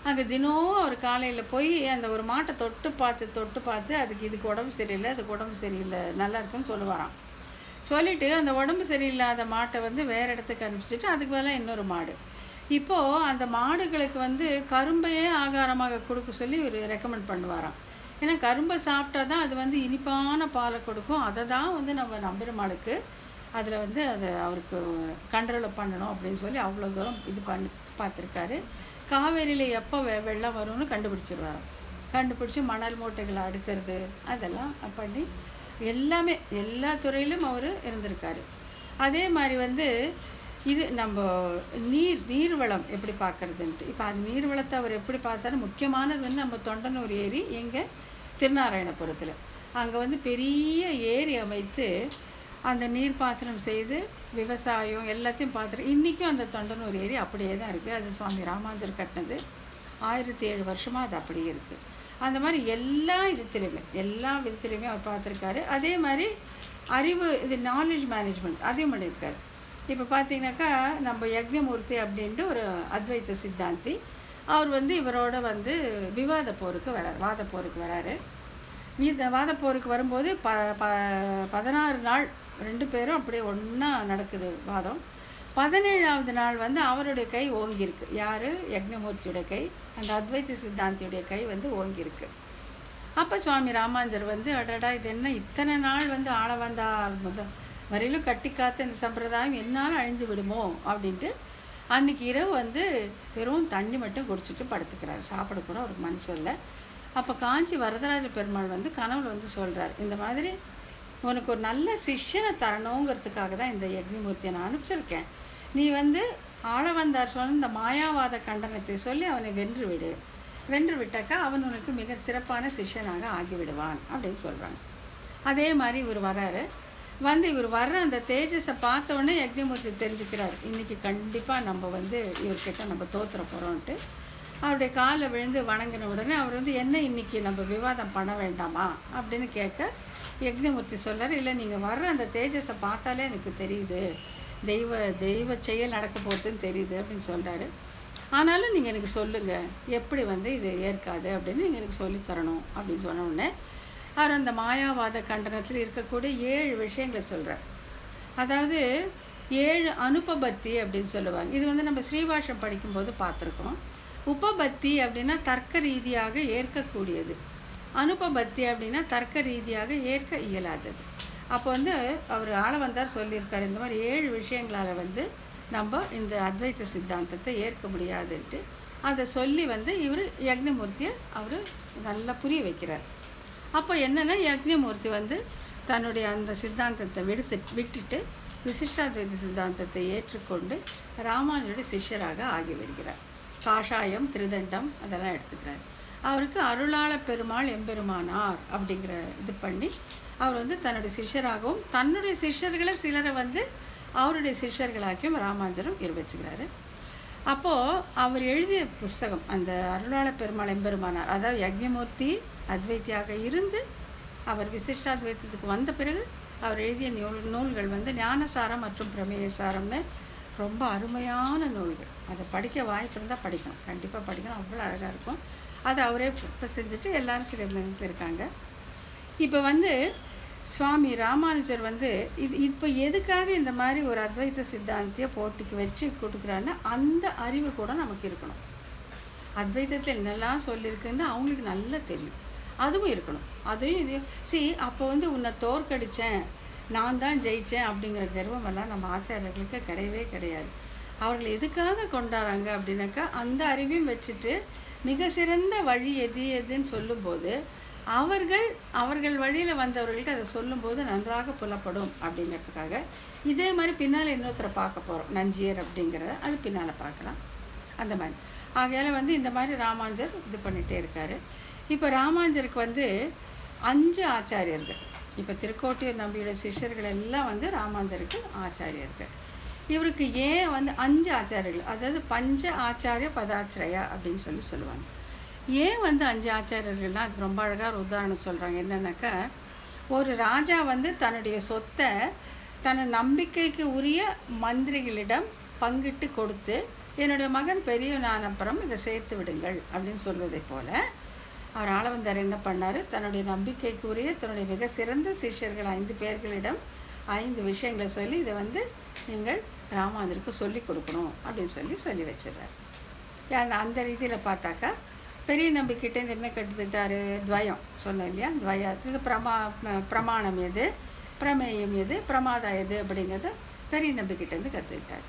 அங்கே தினம் அவர் காலையில் போய் அந்த ஒரு மாட்டை தொட்டு பார்த்து அதுக்கு இதுக்கு உடம்பு சரியில்லை, அதுக்கு உடம்பு சரியில்லை, நல்லா இருக்குன்னு சொல்லுவாராம். சொல்லிட்டு அந்த உடம்பு சரியில்லாத மாட்டை வந்து வேறு இடத்துக்கு அனுப்பிச்சிட்டு அதுக்கு மேலே இன்னொரு மாடு. இப்போது அந்த மாடுகளுக்கு வந்து கரும்பையே ஆகாரமாக கொடுக்க சொல்லி ஒரு ரெக்கமெண்ட் பண்ணுவாராம். ஏன்னா கரும்பை சாப்பிட்டா தான் அது வந்து இனிப்பான பாலை கொடுக்கும். அதை தான் வந்து நம்ம நம்பெருமாளுக்கு அதில் வந்து அதை அவருக்கு கண்ட்ரோல் பண்ணணும் அப்படின்னு சொல்லி அவ்வளோ தூரம் இது பண்ணி பார்த்துருக்காரு. காவேரியில் எப்போ வெள்ளம் வரும்னு கண்டுபிடிச்சிருவாராம். கண்டுபிடிச்சி மணல் மூட்டைகளை அடுக்கிறது அதெல்லாம் பண்ணி எல்லாமே எல்லா துறையிலும் அவர் இருந்திருக்காரு. அதே மாதிரி வந்து இது நம்ம நீர்வளம் எப்படி பார்க்கறதுன்ட்டு. இப்போ அந்த நீர்வளத்தை அவர் எப்படி பார்த்தாலும் முக்கியமானது வந்து நம்ம தொண்டனூர் ஏரி எங்கே திருநாராயணபுரத்தில். அங்கே வந்து பெரிய ஏரி அமைத்து அந்த நீர்ப்பாசனம் செய்து விவசாயம் எல்லாத்தையும் பார்த்துட்டு இன்றைக்கும் அந்த தொண்டனூர் ஏரி அப்படியே தான் இருக்குது. அது சுவாமி ராமானுஜர் கட்டினது. 1007 வருஷமாக அது அப்படியே இருக்குது. அந்த மாதிரி எல்லா விதத்துலையுமே அவர் பார்த்துருக்காரு. அதே மாதிரி அறிவு இது நாலேஜ் மேனேஜ்மெண்ட் அதையும் பண்ணியிருக்காரு. இப்போ பார்த்தீங்கன்னாக்கா நம்ம யக்ஞமூர்த்தி அப்படின்ட்டு ஒரு அத்வைத்த சித்தாந்தி, அவர் வந்து இவரோட வந்து வாத போருக்கு வராரு. வாத போருக்கு வரும்போது 16 நாள் 2 பேரும் அப்படியே ஒன்றா நடக்குது வாதம். 17ஆவது நாள் வந்து அவருடைய கை ஓங்கியிருக்கு. யார்? யக்ஞமூர்த்தியோட கை, அந்த அத்வைத்த சித்தாந்தியுடைய கை வந்து ஓங்கியிருக்கு. அப்போ சுவாமி ராமானுஜர் வந்து அடடா இது என்ன இத்தனை நாள் வந்து ஆளவந்தார் வரையிலும் கட்டி காத்த இந்த சம்பிரதாயம் என்னால் அழிந்து விடுமோ அப்படின்ட்டு அன்னைக்கு இரவு வந்து வெறும் தண்ணி மட்டும் குடிச்சிட்டு படுத்துக்கிறார். சாப்பிட கூட அவருக்கு மனசு இல்லை. அப்போ காஞ்சி வரதராஜ பெருமாள் வந்து கனவுல வந்து சொல்கிறார், இந்த மாதிரி உனக்கு ஒரு நல்ல சிஷ்யனை தரணுங்கிறதுக்காக தான் இந்த யக்ஞமூர்த்தியை நான் அனுப்பிச்சிருக்கேன். நீ வந்து ஆளவந்தார் சொன்ன இந்த மாயாவாத கண்டனத்தை சொல்லி அவனை வென்று விட்டாக்கா அவன் உனக்கு மிக சிறப்பான சிஷ்யனாக ஆகிவிடுவான் அப்படின்னு சொல்கிறாங்க. அதே மாதிரி இவர் வர்றாரு. இவர் வர்ற அந்த தேஜஸை பார்த்த உடனே யக்ஞமூர்த்தி தெரிஞ்சுக்கிறார், இன்னைக்கு கண்டிப்பாக நம்ம வந்து இவர்கிட்ட நம்ம தோத்துற போகிறோன்ட்டு. அவருடைய காலில் விழுந்து வணங்கின உடனே அவர் வந்து என்ன இன்னைக்கு நம்ம விவாதம் பண்ண வேண்டாமா அப்படின்னு கேட்க யக்ஞமூர்த்தி சொல்றாரு, இல்லை நீங்கள் வர்ற அந்த தேஜஸை பார்த்தாலே எனக்கு தெரியுது, தெய்வ செயல் நடக்க போகுதுன்னு தெரியுது அப்படின்னு சொல்கிறாரு. ஆனாலும் நீங்கள் எனக்கு சொல்லுங்கள் எப்படி வந்து இது ஏற்காது அப்படின்னு நீங்கள் எனக்கு சொல்லித்தரணும் அப்படின்னு சொன்ன உடனே அவர் அந்த மாயாவாத கண்டனத்தில் இருக்கக்கூடிய 7 விஷயங்களை சொல்கிறார். அதாவது 7 அனுபபத்தி அப்படின்னு சொல்லுவாங்க. இது வந்து நம்ம ஸ்ரீபாஷம் படிக்கும்போது பார்த்துருக்கோம். உபபத்தி அப்படின்னா தர்க்க ரீதியாக ஏற்கக்கூடியது, அனுபபத்தி அப்படின்னா தர்க்க ரீதியாக ஏற்க இயலாதது. அப்போ வந்து அவர் ஆளவந்தார் சொல்லியிருக்காரு, இந்த மாதிரி 7 விஷயங்களால் வந்து நம்ம இந்த அத்வைத்த சித்தாந்தத்தை ஏற்க முடியாதுன்ட்டு அதை சொல்லி வந்து இவர் யக்ஞமூர்த்தியை அவர் நல்லா புரிய வைக்கிறார். அப்போ என்னன்னா யக்ஞமூர்த்தி வந்து தன்னுடைய அந்த சித்தாந்தத்தை விட்டுட்டு விசிஷ்டாத்வைத சித்தாந்தத்தை ஏற்றுக்கொண்டு ராமானுஜருடைய சிஷ்யராக ஆகிவிடுகிறார். காஷாயம் திருதண்டம் அதெல்லாம் எடுத்துக்கிறார். அவருக்கு அருளாள பெருமாள் எம்பெருமானார் அப்படிங்கிற இது பண்ணி அவர் வந்து தன்னுடைய சிஷ்யராகவும் தன்னுடைய சிஷ்யர்களை சிலரை வந்து அவருடைய சிஷ்யர்களாக்கியும் ராமானுஜரும் இருவச்சுக்கிறாரு. அப்போது அவர் எழுதிய புஸ்தகம் அந்த அருளாள பெருமாள் எம்பெருமானார், அதாவது யக்ஞமூர்த்தி அத்வைத்தியாக இருந்து அவர் விசிஷ்டாத்வைத்தத்துக்கு வந்த பிறகு அவர் எழுதிய நூல்கள் வந்து ஞானசாரம் மற்றும் பிரமேயசாரம்னு ரொம்ப அருமையான நூல்கள். அதை படிக்க வாய்ப்பு இருந்தால் படிக்கணும், கண்டிப்பாக படிக்கணும், அவ்வளோ அழகாக இருக்கும். அதை அவரே இப்போ செஞ்சுட்டு எல்லாரும் சில இருக்காங்க. இப்போ வந்து சுவாமி ராமானுஜர் வந்து இப்போ எதுக்காக இந்த மாதிரி ஒரு அத்வைத்த சித்தாந்தியை போட்டிக்கு வச்சு கொடுக்குறாருன்னா அந்த அறிவு கூட நமக்கு இருக்கணும். அத்வைத்தத்தில் என்னெல்லாம் சொல்லியிருக்குன்னு அவங்களுக்கு நல்லா தெரியும், அதுவும் இருக்கணும். அதையும் இதையும் அப்போ வந்து உன்னை தோற்கடித்தேன், நான் தான் ஜெயித்தேன் அப்படிங்கிற கர்வமெல்லாம் நம்ம ஆச்சாரியர்களுக்கு கிடையவே கிடையாது. அவர்கள் எதுக்காக கொண்டாடுறாங்க அப்படின்னாக்கா அந்த அறிவையும் வச்சுட்டு மிக சிறந்த வழி எதுன்னு சொல்லும்போது அவர்கள் வழியில் வந்தவர்களுக்கு அதை சொல்லும்போது நன்றாக புலப்படும் அப்படிங்கிறதுக்காக. இதே மாதிரி பின்னால் இன்னொருத்தரை பார்க்க போகிறோம், நஞ்சியர் அப்படிங்கிறத, அது பின்னால் பார்க்கலாம். அந்த மாதிரி ஆகையால் இந்த மாதிரி ராமானுஜர் இது பண்ணிகிட்டே இருக்கார். இப்போ ராமானுஜருக்கு 5 ஆச்சாரியர்கள். இப்போ திருக்கோட்டியூர் நம்பியோட சிஷ்யர்கள் எல்லாம் ராமானுஜருக்கு ஆச்சாரியர்கள். இவருக்கு ஏன் 5 ஆச்சாரியர்கள், அதாவது பஞ்ச ஆச்சாரிய பதாச்சிரயா அப்படின்னு சொல்லுவாங்க. ஏன் 5 ஆச்சாரியர்கள்னா அதுக்கு ரொம்ப அழகாக ஒரு உதாரணம் சொல்கிறாங்க. என்னன்னாக்கா, ஒரு ராஜா தன்னுடைய சொத்தை தன் நம்பிக்கைக்கு உரிய மந்திரிகளிடம் பங்கிட்டு கொடுத்து, என்னுடைய மகன் பெரியவனான அப்புறம் இதை சேர்த்து விடுங்கள் அப்படின்னு சொல்வதை போல, அவர் ஆளவந்தார் என்ன பண்ணார், தன்னுடைய நம்பிக்கைக்கு உரிய தன்னுடைய மிக சிறந்த சிஷ்யர்கள் 5 பேர்களிடம் 5 விஷயங்களை சொல்லி இதை நீங்கள் ராமானுஜருக்கு சொல்லி கொடுக்கணும் அப்படின்னு சொல்லி வச்சிடுறார். அந்த ரீதியில் பார்த்தாக்கா, பெரிய நம்பிக்கிட்டேருந்து என்ன கற்றுக்கிட்டாரு, துவயம் சொன்னோம் இல்லையா, இது பிரமாணம் எது, பிரமேயம் எது, பிரமாதம் எது அப்படிங்கிறத பெரிய நம்பிக்கிட்டேருந்து கற்றுக்கிட்டார்.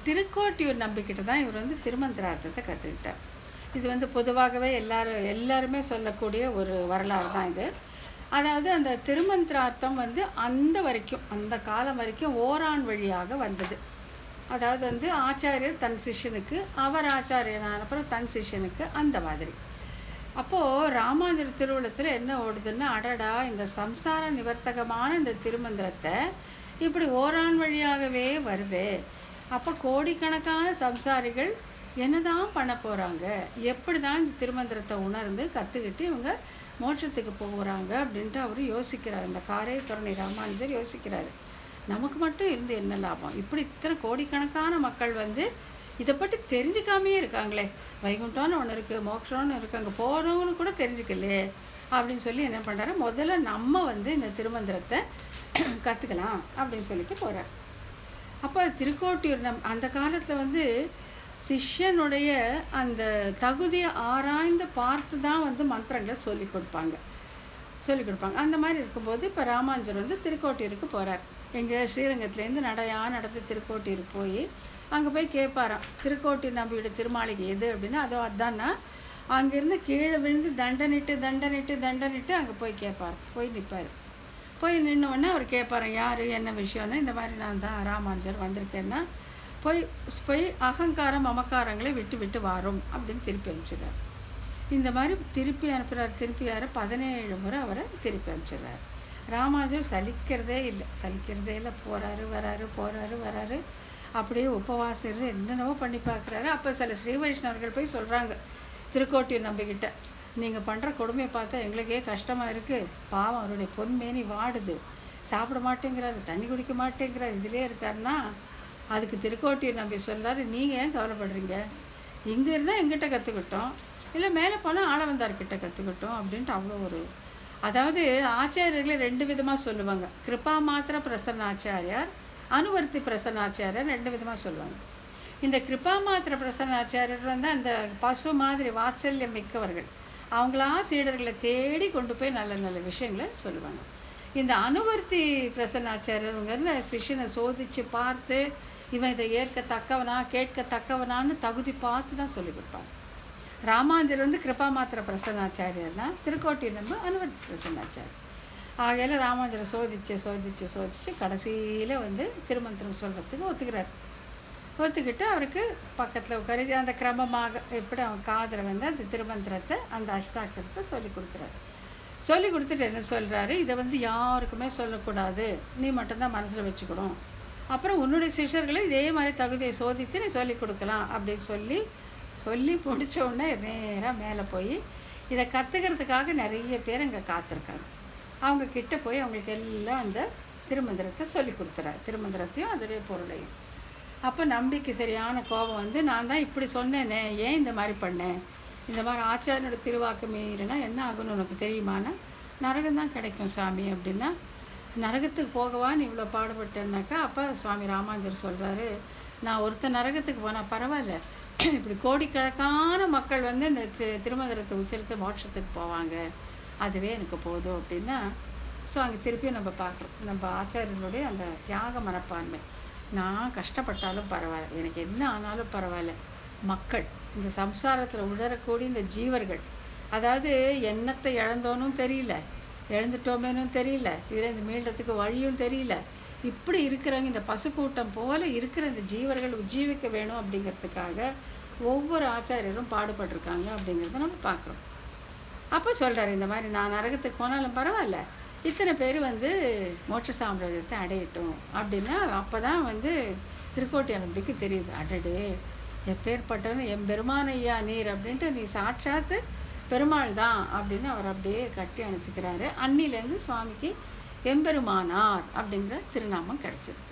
திருக்கோட்டியூர் நம்பிக்கிட்ட தான் இவர் திருமந்திரார்த்தத்தை கற்றுக்கிட்டார். இது பொதுவாகவே எல்லாருமே சொல்லக்கூடிய ஒரு வரலாறு தான் இது. அதாவது அந்த திருமந்திரார்த்தம் அந்த காலம் வரைக்கும் ஓரான் வழியாக வந்தது. அதாவது ஆச்சாரியர் தன் சிஷ்யனுக்கு, அவர் ஆச்சாரியனான அப்புறம் தன் சிஷ்யனுக்கு, அந்த மாதிரி. அப்போது ராமானுஜர் திருவுள்ளத்தில் என்ன ஓடுதுன்னா, அடடா இந்த சம்சார நிவர்த்தகமான இந்த திருமந்திரத்தை இப்படி ஓரான் வழியாகவே வருது. அப்போ கோடிக்கணக்கான சம்சாரிகள் என்னதான் பண்ண போகிறாங்க, எப்படி தான் இந்த திருமந்திரத்தை உணர்ந்து கற்றுக்கிட்டு இவங்க மோட்சத்துக்கு போகிறாங்க அப்படின்ட்டு அவர் யோசிக்கிறார். இந்த காரையத்துறை ராமானுஜர் யோசிக்கிறாரு, நமக்கு மட்டும் இருந்து என்ன லாபம், இப்படி இத்தனை கோடிக்கணக்கான மக்கள் இதை பற்றி தெரிஞ்சுக்காமையே இருக்காங்களே, வைகுண்டம்னு ஒன்று இருக்குது, மோட்சம்னு இருக்குது, அங்கே போகணும்னு கூட தெரிஞ்சுக்கலையே அப்படின்னு சொல்லி என்ன பண்ணுறாரு, முதல்ல நம்ம இந்த திருமந்திரத்தை கற்றுக்கலாம் அப்படின்னு சொல்லிட்டு போகிறார். அப்போ திருக்கோட்டியூர் அந்த காலத்தில் சிஷ்யனுடைய அந்த தகுதியை ஆராய்ந்து பார்த்து தான் மந்திரங்களை சொல்லி கொடுப்பாங்க. அந்த மாதிரி இருக்கும்போது இப்போ ராமானுஜர் திருக்கோட்டியூருக்கு போகிறார். எங்கள் ஸ்ரீரங்கத்துலேருந்து நடந்து திருக்கோட்டியூருக்கு போய் அங்கே போய் கேட்பாராம், திருக்கோட்டியூர் நம்பியோட திருமாளிகை எது அப்படின்னா, அதான்னா அங்கேருந்து கீழே விழுந்து தண்டனிட்டு அங்கே போய் கேட்பார். போய் நிற்பார். போய் நின்னோடனே அவர் கேட்பாராம், யார் என்ன விஷயம்னு. இந்த மாதிரி நான் தான் ராமானுஜர் வந்திருக்கேன்னா, போய் அகங்காரம் மமக்காரங்களை விட்டு வாரும் அப்படின்னு திருப்பி அனுப்பிச்சிடுறார். இந்த மாதிரி திருப்பி அனுப்புகிறார். 17 முறை அவரை திருப்பி அனுப்பிச்சிடுறார். ராமானுஜர் சலிக்கிறதே இல்லை. போறாரு வராரு. அப்படியே உபவாசம் இருந்து என்னென்னவோ பண்ணி பார்க்குறாரு. அப்போ சில ஸ்ரீ வைஷ்ணவர்கள் போய் சொல்கிறாங்க திருக்கோட்டியூர் நம்பிக்கிட்ட, நீங்கள் பண்ணுற கொடுமையை பார்த்தா எங்களுக்கே கஷ்டமாக இருக்குது, பாவம் அவருடைய பொன்மேனி வாடுது, சாப்பிட மாட்டேங்கிறாரு, தண்ணி குடிக்க மாட்டேங்கிறார், இதிலே இருக்காருன்னா அதுக்கு திருக்கோட்டியூர் நம்பி சொல்கிறாரு, நீங்கள் ஏன் கவலைப்படுறீங்க, இங்கே இருந்தால் எங்கிட்ட கற்றுக்கிட்டோம், இல்லை மேலே போனால் ஆளவந்தார்கிட்ட கற்றுக்கிட்டோம் அப்படின்ட்டு அவ்வளோ ஒரு. அதாவது ஆச்சாரியர்களை 2 விதமாக சொல்லுவாங்க. கிருபா மாத்திர பிரசன்னாச்சாரியார், அனுவர்த்தி பிரசன்னாச்சாரியார் 2 விதமாக சொல்லுவாங்க. இந்த கிருபா மாத்திர பிரசன்னாச்சாரியர் அந்த பசு மாதிரி வாத்சல்யம் மிக்கவர்கள், அவங்களா சீடர்களை தேடி கொண்டு போய் நல்ல நல்ல விஷயங்களை சொல்லுவாங்க. இந்த அனுவர்த்தி பிரசன்னாச்சாரியருங்கிறது சிஷ்யனை சோதிச்சு பார்த்து இவன் இதை ஏற்கத்தக்கவனா கேட்கத்தக்கவனான்னு தகுதி பார்த்து தான் சொல்லி கொடுப்பாங்க. ராமானுஜர் கிருபா மாத்திர பிரசன்னாச்சாரியர்னா, திருக்கோட்டியூர் நம்ம அனுவர்த்தி பிரசன்னாச்சாரியர். ஆகையில ராமானுஜரை சோதிச்சு கடைசியில் திருமந்திரம் சொல்கிறதுக்கு ஒத்துக்கிட்டு அவருக்கு பக்கத்தில் உட்காரி அந்த கிரமமாக எப்படி அவன் காதில் அந்த திருமந்திரத்தை, அந்த அஷ்டாட்சரத்தை சொல்லி கொடுக்குறாரு. சொல்லி கொடுத்துட்டு என்ன சொல்கிறாரு, இதை யாருக்குமே சொல்லக்கூடாது, நீ மட்டும்தான் மனசில் வச்சுக்கணும், அப்புறம் உன்னுடைய சிஷ்யர்களை இதே மாதிரி தகுதியை சோதித்து நீ சொல்லி கொடுக்கலாம் அப்படின்னு சொல்லி முடிச்ச உடனே நேராக மேலே போய் இதை கற்றுக்கிறதுக்காக நிறைய பேர் அங்கே காத்திருக்காங்க. அவங்க கிட்ட போய் அவங்களுக்கு எல்லாம் அந்த திருமந்திரத்தை சொல்லி கொடுத்துறாரு, திருமந்திரத்தையும் அதோடைய பொருளையும். அப்போ நம்பிக்கை சரியான கோபம் நான் தான் இப்படி சொன்னேனே, ஏன் இந்த மாதிரி பண்ணேன், இந்த மாதிரி ஆச்சாரியனோட திருவாக்கு மீறினா என்ன ஆகுன்னு உனக்கு தெரியுமானா, நரகம் தான் கிடைக்கும் சாமி அப்படின்னா, நரகத்துக்கு போகவான்னு இவ்வளோ பாடுபட்டேன்னாக்கா, அப்போ சுவாமி ராமானுஜர் சொல்கிறாரு, நான் ஒருத்தர் நரகத்துக்கு போனால் பரவாயில்ல, இப்படி கோடிக்கணக்கான மக்கள் இந்த திருமந்திரத்தை உச்சரித்து மோட்சத்துக்கு போவாங்க, அதுவே எனக்கு போதும் அப்படின்னா. ஸோ அங்கே திருப்பியும் நம்ம பார்க்குறோம் நம்ம ஆச்சாரியர்களுடைய அந்த தியாக மனப்பான்மை. நான் கஷ்டப்பட்டாலும் பரவாயில்ல, எனக்கு என்ன ஆனாலும் பரவாயில்ல, மக்கள் இந்த சம்சாரத்தில் உணரக்கூடிய இந்த ஜீவர்கள் அதாவது எண்ணத்தை இழந்தோனும் தெரியல, எழுந்துட்டோமேனும் தெரியல, இதுல இந்த மீள்றதுக்கு வழியும் தெரியல. இப்படி இருக்கிறவங்க, இந்த பசுக்கூட்டம் போல இருக்கிற இந்த ஜீவர்கள் உஜ்ஜீவிக்க வேணும் அப்படிங்கிறதுக்காக ஒவ்வொரு ஆச்சாரியரும் பாடுபட்டிருக்காங்க அப்படிங்கிறத நம்ம பார்க்குறோம். அப்போ சொல்றாரு, இந்த மாதிரி நான் நரகத்துக்கு போனாலும் பரவாயில்ல, இத்தனை பேர் வந்து மோட்ச சாம்ராஜ்யத்தை அடையட்டும் அப்படின்னா. அப்போதான் வந்து திருக்கோட்டிய நம்பிக்கை தெரியுது, அடடே எப்பேற்பட்டவன் எம்பெருமான் ஐயா நீர் அப்படின்ட்டு, நீ சாட்சாத்து பெருமாள் தான் அப்படின்னு அவர் அப்படியே கட்டி அணைச்சிக்கிறாரு. அன்னிலேருந்து சுவாமிக்கு எம்பெருமானார் அப்படிங்கிற திருநாமம் கிடைச்சிருது.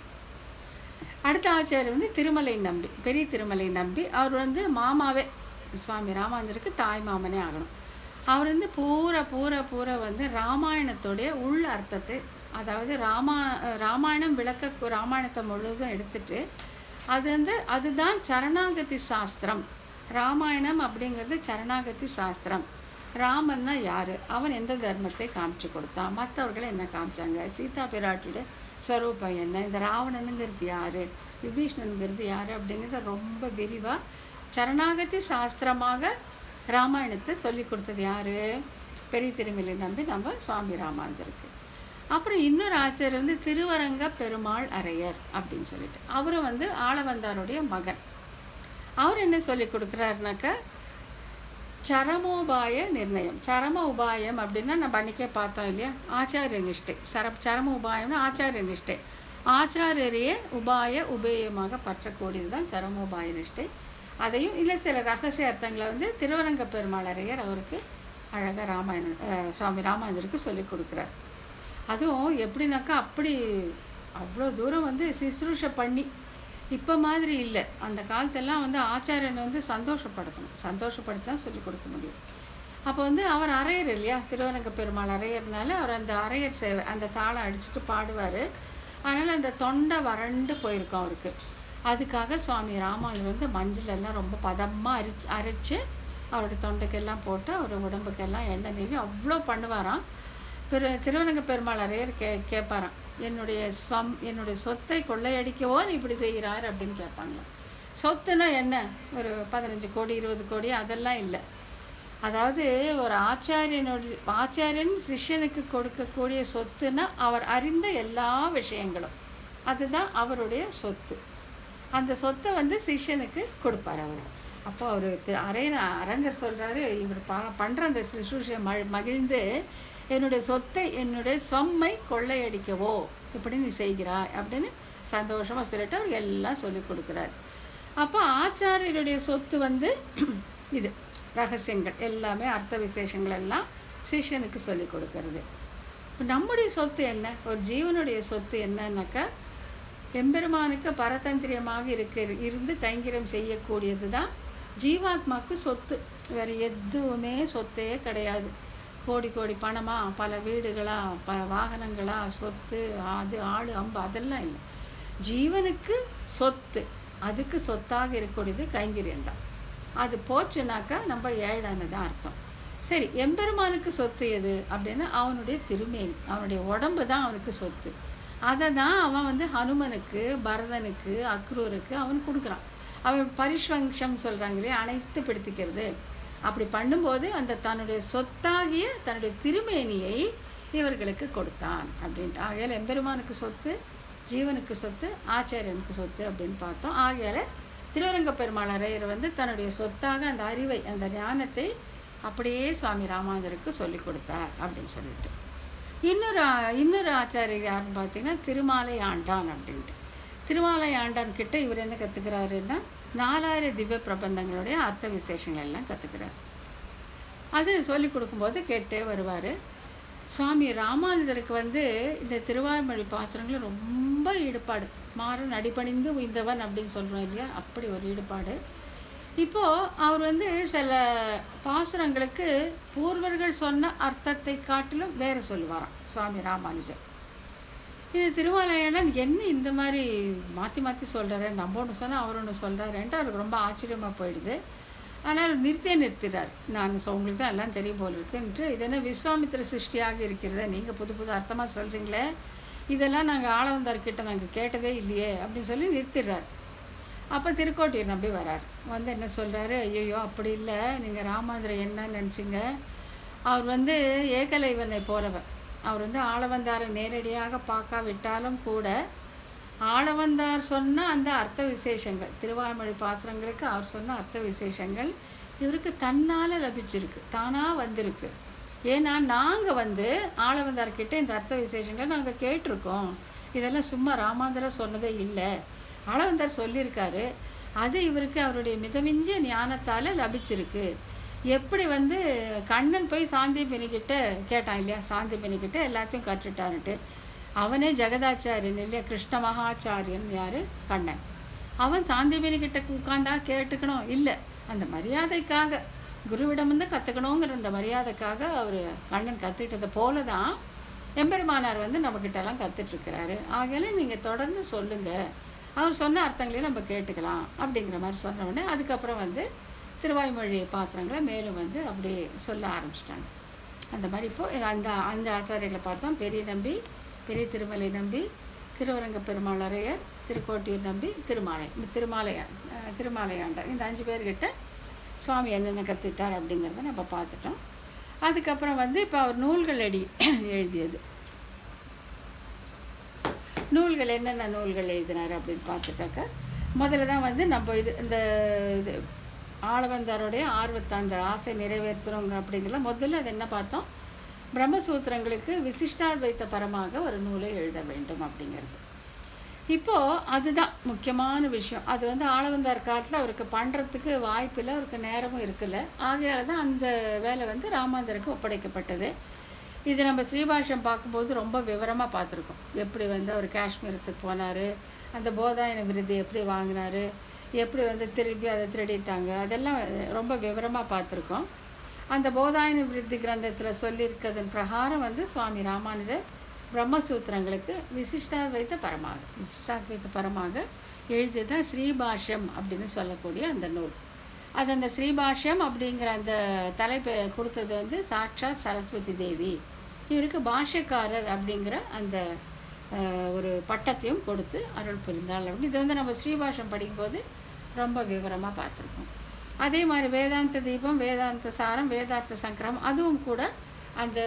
அடுத்த ஆச்சாரியர் வந்து திருமலை நம்பி, பெரிய திருமலை நம்பி. அவர் வந்து மாமாவே சுவாமி ராமானுஜருக்கு தாய் மாமனே ஆகணும். அவர் வந்து பூரா வந்து ராமாயணத்துடைய உள் அர்த்தத்தை, அதாவது ராமாயணம் விளக்க ராமாயணத்தை முழுவதும் எடுத்துட்டு அது வந்து அதுதான் சரணாகதி சாஸ்திரம். ராமாயணம் அப்படிங்கிறது சரணாகதி சாஸ்திரம். ராமன்னா யாரு, அவன் எந்த தர்மத்தை காமிச்சு கொடுத்தான், மற்றவர்களை என்ன காமிச்சாங்க, சீதா பிராட்டியோட ஸ்வரூபம் என்ன, இந்த ராவணனுங்கிறது யாரு, விபீஷ்ணனுங்கிறது யாரு அப்படிங்கிறத ரொம்ப விரிவா சரணாகதி சாஸ்திரமாக ராமாயணத்தை சொல்லி கொடுத்தது யாரு, பெரிய திருமலை நம்பி நம்ம சுவாமி ராமானுஜருக்கு. அப்புறம் இன்னொரு ஆச்சாரியர் வந்து திருவரங்க பெருமாள் அரையர் அப்படின்னு சொல்லிட்டு, அவரும் வந்து ஆளவந்தாருடைய மகன். அவர் என்ன சொல்லி கொடுக்குறாருனாக்க சரமோபாய நிர்ணயம். சரம உபாயம் அப்படின்னா நம்ம அன்னைக்கே பார்த்தோம் இல்லையா, ஆச்சாரிய நிஷ்டை. சரம உபாயம்னா ஆச்சாரிய நிஷ்டை. ஆச்சாரியரையே உபாய உபேயமாக பற்றக்கூடியதுதான் சரமோபாய நிஷ்டை. அதையும் இல்லை சில ரகசிய அர்த்தங்களை வந்து திருவரங்க பெருமாள் அரையர் அவருக்கு அழகாக சுவாமி ராமானுஜருக்கு சொல்லி கொடுக்குறார். அதுவும் எப்படின்னாக்கா அப்படி அவ்வளோ தூரம் வந்து சிசுரூஷை பண்ணி, இப்போ மாதிரி இல்லை. அந்த காலத்தெல்லாம் வந்து ஆச்சாரியனை வந்து சந்தோஷப்படுத்தான் சொல்லி கொடுக்க முடியும். அப்போ வந்து அவர் அரையர் இல்லையா, திருவரங்க பெருமாள் அரையர்னால அவர் அந்த அரையர் சேவை, அந்த தாளம் அடிச்சுட்டு பாடுவார். அதனால் அந்த தொண்டை வறண்டு போயிருக்கும் அவருக்கு. அதுக்காக சுவாமி ராமானுஜர் வந்து மஞ்சள் எல்லாம் ரொம்ப பதமாக அரைச்சு அவருடைய தொண்டைக்கெல்லாம் போட்டு அவர் உடம்புக்கெல்லாம் எண்ணெய் நீவி அவ்வளோ பண்ணுவாராம். திருவரங்க பெருமாள் அரையர் கேட்பாராம், என்னுடைய சொத்தை கொள்ளையடிக்கவோ நீ இப்படி செய்கிறார் அப்படின்னு கேட்பாங்களாம். சொத்துனா என்ன, ஒரு 15 கோடி 20 கோடி அதெல்லாம் இல்லை. அதாவது ஒரு ஆச்சாரியன் சிஷ்யனுக்கு கொடுக்கக்கூடிய சொத்துன்னா அவர் அறிந்த எல்லா விஷயங்களும், அதுதான் அவருடைய சொத்து. அந்த சொத்தை வந்து சிஷ்யனுக்கு கொடுப்பார் அவர். அப்போ அவரு அரங்கர் சொல்றாரு, இவர் பண்ற அந்த சிசுஷை மகிழ்ந்து என்னுடைய சொத்தை, என்னுடைய சொம்மை கொள்ளையடிக்கவோ இப்படி நீ செய்கிறாய் அப்படின்னு சந்தோஷமா சொல்லிட்டு அவர் எல்லாம் சொல்லி கொடுக்குறார். அப்போ ஆச்சாரியருடைய சொத்து வந்து இது ரகசியங்கள் எல்லாமே, அர்த்த விசேஷங்கள் எல்லாம் சிஷ்யனுக்கு சொல்லி கொடுக்கறது. இப்போ நம்முடைய சொத்து என்ன, ஒரு ஜீவனுடைய சொத்து என்னன்னாக்கா எம்பெருமானுக்கு பரதந்திரியமாக இருந்து கைங்கரியம் செய்யக்கூடியது தான் ஜீவாத்மாவுக்கு சொத்து. வேற எதுவுமே சொத்தே கிடையாது. கோடி கோடி பணமா, பல வீடுகளா, வாகனங்களா, சொத்து, அது ஆடு அம்பு அதெல்லாம் இல்லை. ஜீவனுக்கு சொத்து, அதுக்கு சொத்தாக இருக்கக்கூடியது கைங்கரியம் தான். அது போச்சுனாக்கா நம்ம ஏழானதான் அர்த்தம். சரி, எம்பெருமானுக்கு சொத்து எது அப்படின்னா அவனுடைய திருமேனி, அவனுடைய உடம்பு தான் அவனுக்கு சொத்து. அதை தான் அவன் வந்து ஹனுமனுக்கு, பரதனுக்கு, அக்ரூருக்கு அவன் கொடுக்குறான். அவன் பரிஷ்வங்ஷம் சொல்றாங்க இல்லையா, அனைத்து படுத்திக்கிறது. அப்படி பண்ணும்போது அந்த தன்னுடைய சொத்தாகிய தன்னுடைய திருமேனியை இவர்களுக்கு கொடுத்தான் அப்படின்ட்டு. ஆகையால எம்பெருமானுக்கு சொத்து, ஜீவனுக்கு சொத்து, ஆச்சாரியனுக்கு சொத்து அப்படின்னு பார்த்தோம். ஆகையால திருவரங்க பெருமாள் அரையர் வந்து தன்னுடைய சொத்தாக அந்த அறிவை, அந்த ஞானத்தை அப்படியே சுவாமி ராமானுஜருக்கு சொல்லி கொடுத்தார் அப்படின்னு சொல்லிட்டு. இன்னொரு ஆச்சாரியர் யாருன்னு பார்த்தீங்கன்னா திருமாலை ஆண்டான் அப்படின்ட்டு. திருமாலை ஆண்டான் கிட்ட இவர் என்ன கத்துக்கிறாருன்னா 4000 திவ்ய பிரபந்தங்களுடைய அர்த்த விசேஷங்கள் எல்லாம் கத்துக்கிறார். அது சொல்லி கொடுக்கும்போது கேட்டே வருவாரு. சுவாமி ராமானுஜருக்கு வந்து இந்த திருவாய்மொழி பாசுரங்கள ரொம்ப ஈடுபாடு. மாறன் அடிபணிந்து உய்ந்தவன் அப்படின்னு சொல்றோம் இல்லையா, அப்படி ஒரு ஈடுபாடு. இப்போ அவர் வந்து சில பாசுரங்களுக்கு பூர்வர்கள் சொன்ன அர்த்தத்தை காட்டிலும் வேற சொல்லுவாராம் சுவாமி ராமானுஜர். இது திருமாலையாளன் என்ன இந்த மாதிரி மாற்றி மாற்றி சொல்கிறாரு, நம்ம ஒன்று சொன்னால் அவர் ஒன்று சொல்கிறாருன்ட்டு அவருக்கு ரொம்ப ஆச்சரியமாக போயிடுது. ஆனால் நிறுத்திடுறார். நான் உங்களுக்கு தான் எல்லாம் தெரியும் போல் இருக்குன்ட்டு, இதெல்லாம் விஸ்வாமித்திர சிருஷ்டியாக இருக்கிறத நீங்கள் புது புது அர்த்தமாக சொல்கிறீங்களே, இதெல்லாம் நாங்கள் ஆளவந்தார்கிட்ட நாங்கள் கேட்டதே இல்லையே அப்படின்னு சொல்லி நிறுத்திடுறார். அப்போ திருக்கோட்டியூர் நம்பி வரார். வந்து என்ன சொல்கிறாரு, ஐயோ அப்படி இல்லை, நீங்கள் ராமாந்திரம் என்னன்னு நினச்சிங்க, அவர் வந்து ஏகலைவனை போலவர். அவர் வந்து ஆளவந்தாரை நேரடியாக பார்க்காவிட்டாலும் கூட ஆளவந்தார் சொன்ன அந்த அர்த்த விசேஷங்கள், திருவாய்மொழி பாசுரங்களுக்கு அவர் சொன்ன அர்த்த விசேஷங்கள் இவருக்கு தன்னால் லபிச்சிருக்கு, தானாக வந்திருக்கு. ஏன்னா நாங்கள் வந்து ஆளவந்தார்கிட்ட இந்த அர்த்த விசேஷங்கள் நாங்கள் கேட்டிருக்கோம். இதெல்லாம் சும்மா ராமாந்தரம் சொன்னதே இல்லை, ஆளவந்தார் சொல்லியிருக்காரு. அது இவருக்கு அவருடைய மிதமிஞ்சிய ஞானத்தால் லபிச்சிருக்கு. எப்படி வந்து கண்ணன் போய் சாந்திபனிக்கிட்ட கேட்டான் இல்லையா, சாந்திபனிக்கிட்ட எல்லாத்தையும் கற்றுட்டான்ட்டு. அவனே ஜெகதாச்சாரியன் இல்லையா, கிருஷ்ண மகாச்சாரியன் யாரு, கண்ணன். அவன் சாந்திபனிக்கிட்ட உட்கார்ந்தா கேட்டுக்கணும் இல்லை, அந்த மரியாதைக்காக குருவிடம் வந்து கற்றுக்கணுங்கிற அந்த மரியாதைக்காக அவர் கண்ணன் கற்றுக்கிட்டதை போல தான் எம்பெருமானார் வந்து நம்மக்கிட்டலாம் கற்றுட்ருக்கிறாரு. ஆகையில நீங்கள் தொடர்ந்து சொல்லுங்கள், அவர் சொன்ன அர்த்தங்களையும் நம்ம கேட்டுக்கலாம் அப்படிங்கிற மாதிரி சொன்ன உடனே அதுக்கப்புறம் வந்து திருவாய்மொழி பாசுரங்களை மேலும் வந்து அப்படி சொல்ல ஆரம்பிச்சிட்டாங்க. அந்த மாதிரி இப்போது அந்த அந்த ஆச்சாரியர்களை பார்த்தோம். பெரிய நம்பி, பெரிய திருமலை நம்பி, திருவரங்க பெருமாளரையர், திருக்கோட்டியூர் நம்பி, திருமாலையாண்டார். இந்த 5 பேர்கிட்ட சுவாமி என்னென்ன கற்றுக்கிட்டார் அப்படிங்கிறத நம்ம பார்த்துட்டோம். அதுக்கப்புறம் வந்து இப்போ அவர் நூல்கள் எழுதியது, நூல்கள் என்னென்ன நூல்கள் எழுதினார் அப்படின்னு பார்த்துட்டாக்க, முதல்ல தான் வந்து நம்ம இந்த ஆளவந்தாருடைய அந்த ஆசை நிறைவேற்றணுங்க அப்படிங்கிற முதல்ல அது என்ன பார்த்தோம், பிரம்மசூத்திரங்களுக்கு விசிஷ்டாத்வைத்த பரமாக ஒரு நூலை எழுத வேண்டும் அப்படிங்கிறது. இப்போது அதுதான் முக்கியமான விஷயம். அது வந்து ஆளவந்தார் காலத்தில் அவருக்கு பண்ணுறதுக்கு வாய்ப்பில்லை, அவருக்கு நேரமும் இருக்குல்ல. ஆகையால் தான் அந்த வேலை வந்து ராமாந்தருக்கு ஒப்படைக்கப்பட்டது. இது நம்ம ஸ்ரீபாஷ்யம் பார்க்கும்போது ரொம்ப விவரமாக பார்த்துருக்கோம். எப்படி வந்து அவர் காஷ்மீரத்துக்கு போனார், அந்த போதாயன விருது எப்படி வாங்கினார், எப்படி வந்து திருப்பி அதை திருடிட்டாங்க, அதெல்லாம் ரொம்ப விவரமாக பார்த்துருக்கோம். அந்த போதாயன விருத்தி கிரந்தத்தில் சொல்லியிருக்கிறதன் பிரகாரம் வந்து சுவாமி ராமானுஜர் பிரம்மசூத்திரங்களுக்கு விசிஷ்டாத்வைத்த பரமாக எழுதியதான் ஸ்ரீபாஷ்யம் அப்படின்னு சொல்லக்கூடிய அந்த நூல். அது அந்த ஸ்ரீபாஷ்யம் அப்படிங்கிற அந்த தலைப்பை கொடுத்தது வந்து சாட்சாத் சரஸ்வதி தேவி. இவருக்கு பாஷ்யக்காரர் அப்படிங்கிற அந்த ஒரு பட்டத்தையும் கொடுத்து அருள் புரிந்தாள் அப்படின்னு இது வந்து நம்ம ஸ்ரீபாஷ்யம் படிக்கும்போது ரொம்ப விவரமாக பார்த்துருக்கோம். அதே மாதிரி வேதாந்த தீபம், வேதாந்த சாரம், வேதாந்த சங்கரம், அதுவும் கூட அந்த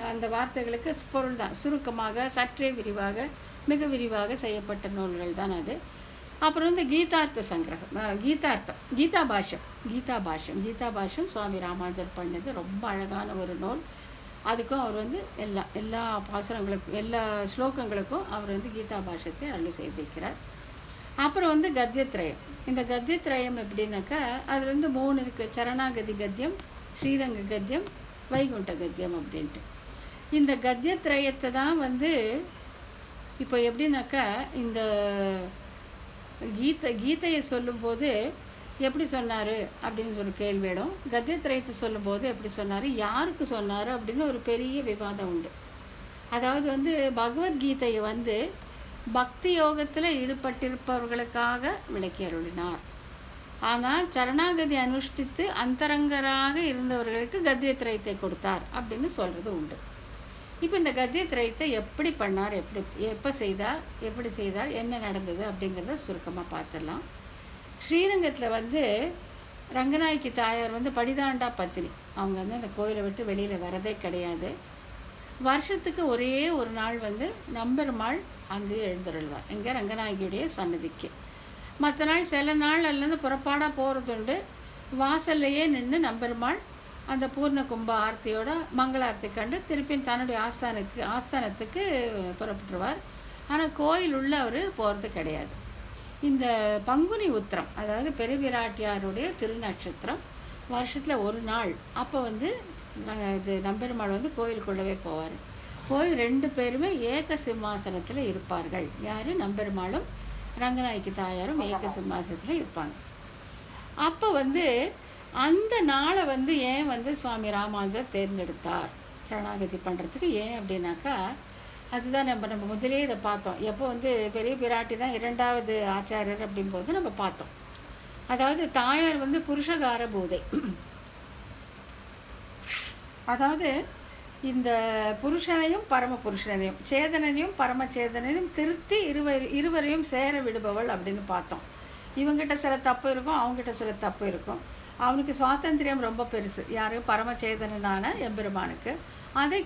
அந்த வார்த்தைகளுக்கு பொருள் தான் சுருக்கமாக சற்றே விரிவாக மிக விரிவாக செய்யப்பட்ட நூல்கள் தான் அது. அப்புறம் வந்து கீதார்த்த சங்கிரகம், கீதா பாஷ்யம் சுவாமி ராமானுஜர் பண்ணது ரொம்ப அழகான ஒரு நூல். அதுக்கும் அவர் வந்து எல்லா பாசுரங்களுக்கும் எல்லா ஸ்லோகங்களுக்கும் அவர் வந்து கீதா பாஷ்யத்தை அருள் செய்திருக்கிறார். அப்புறம் வந்து கத்தியத்ரயம். இந்த கத்தியத்ரயம் எப்படின்னாக்கா அதில் வந்து 3 இருக்குது, சரணாகதி கத்தியம், ஸ்ரீரங்க கத்தியம், வைகுண்ட கத்தியம் அப்படின்ட்டு. இந்த கத்தியத்ரயத்தை தான் வந்து இப்போ எப்படின்னாக்கா இந்த கீதையை சொல்லும்போது எப்படி சொன்னார் அப்படின்னு ஒரு கேள்வியிடும். கத்தியத்ரயத்தை சொல்லும்போது எப்படி சொன்னார், யாருக்கு சொன்னார் அப்படின்னு ஒரு பெரிய விவாதம் உண்டு. அதாவது வந்து பகவத்கீதையை வந்து பக்தி யோகத்தில் ஈடுபட்டிருப்பவர்களுக்காக விளக்கி அருளினார். ஆனால் சரணாகதி அனுஷ்டித்து அந்தரங்கராக இருந்தவர்களுக்கு கத்தியத்ரயத்தை கொடுத்தார் அப்படின்னு சொல்கிறது உண்டு. இப்போ இந்த கத்தியத்ரயத்தை எப்படி பண்ணார், எப்போ செய்தார், எப்படி செய்தார், என்ன நடந்தது அப்படிங்கிறத சுருக்கமாக பார்த்துடலாம். ஸ்ரீரங்கத்தில் வந்து ரங்கநாயகி தாயார் வந்து படிதாண்டா பத்தினி. அவங்க வந்து அந்த கோயிலை விட்டு வெளியில் வரதே கிடையாது. வருஷத்துக்கு ஒரே ஒரு நாள் வந்து நம்பெருமாள் அங்கே எழுந்தருள்வார், இங்கே ரங்கநாயகியுடைய சன்னதிக்கு. மற்ற நாள் சில நாள் அல்லது புறப்பாடாக போகிறதுண்டு. வாசல்லையே நின்று நம்பெருமாள் அந்த பூர்ண கும்ப ஆர்த்தியோட மங்களார்த்தி கண்டு திருப்பி தன்னுடைய ஆஸ்தானத்துக்கு புறப்பட்டுருவார். ஆனால் கோயில் உள்ள அவர் போகிறது கிடையாது. இந்த பங்குனி உத்திரம், அதாவது பெருவிராட்டியாருடைய திருநட்சத்திரம், வருஷத்தில் ஒரு நாள் அப்போ வந்து இது நம்பெருமாள் வந்து கோயிலுக்குள்ளவே போவார். போய் 2 பேருமே ஏக சிம்மாசனத்தில் இருப்பார்கள். யார், நம்பெருமாளும் ரங்கநாயகி தாயாரும் ஏக சிம்மாசனத்தில் இருப்பாங்க. அப்போ வந்து அந்த நாளை வந்து ஏன் வந்து சுவாமி ராமானுஜர் தேர்ந்தெடுத்தார் சரணாகதி பண்ணுறதுக்கு, ஏன் அப்படின்னாக்கா அதுதான் நம்ம முதலே இதை பார்த்தோம். எப்போ வந்து பெரிய பிராட்டி தான் 2வது ஆச்சாரியர் அப்படிங்கும்போது நம்ம பார்த்தோம். அதாவது தாயார் வந்து புருஷகார பூதை, அதாவது இந்த புருஷனையும் பரமபுருஷனையும் சேதனையும் பரமச்சேதனையும் திருத்தி இருவரையும் சேர விடுபவள் அப்படின்னு பார்த்தோம். இவங்கிட்ட சில தப்பு இருக்கும், அவங்ககிட்ட சில தப்பு இருக்கும். அவனுக்கு சுவாதந்திரியம் ரொம்ப பெருசு, யாரு பரமச்சேதனான எம்பெருமானுக்கு. அதை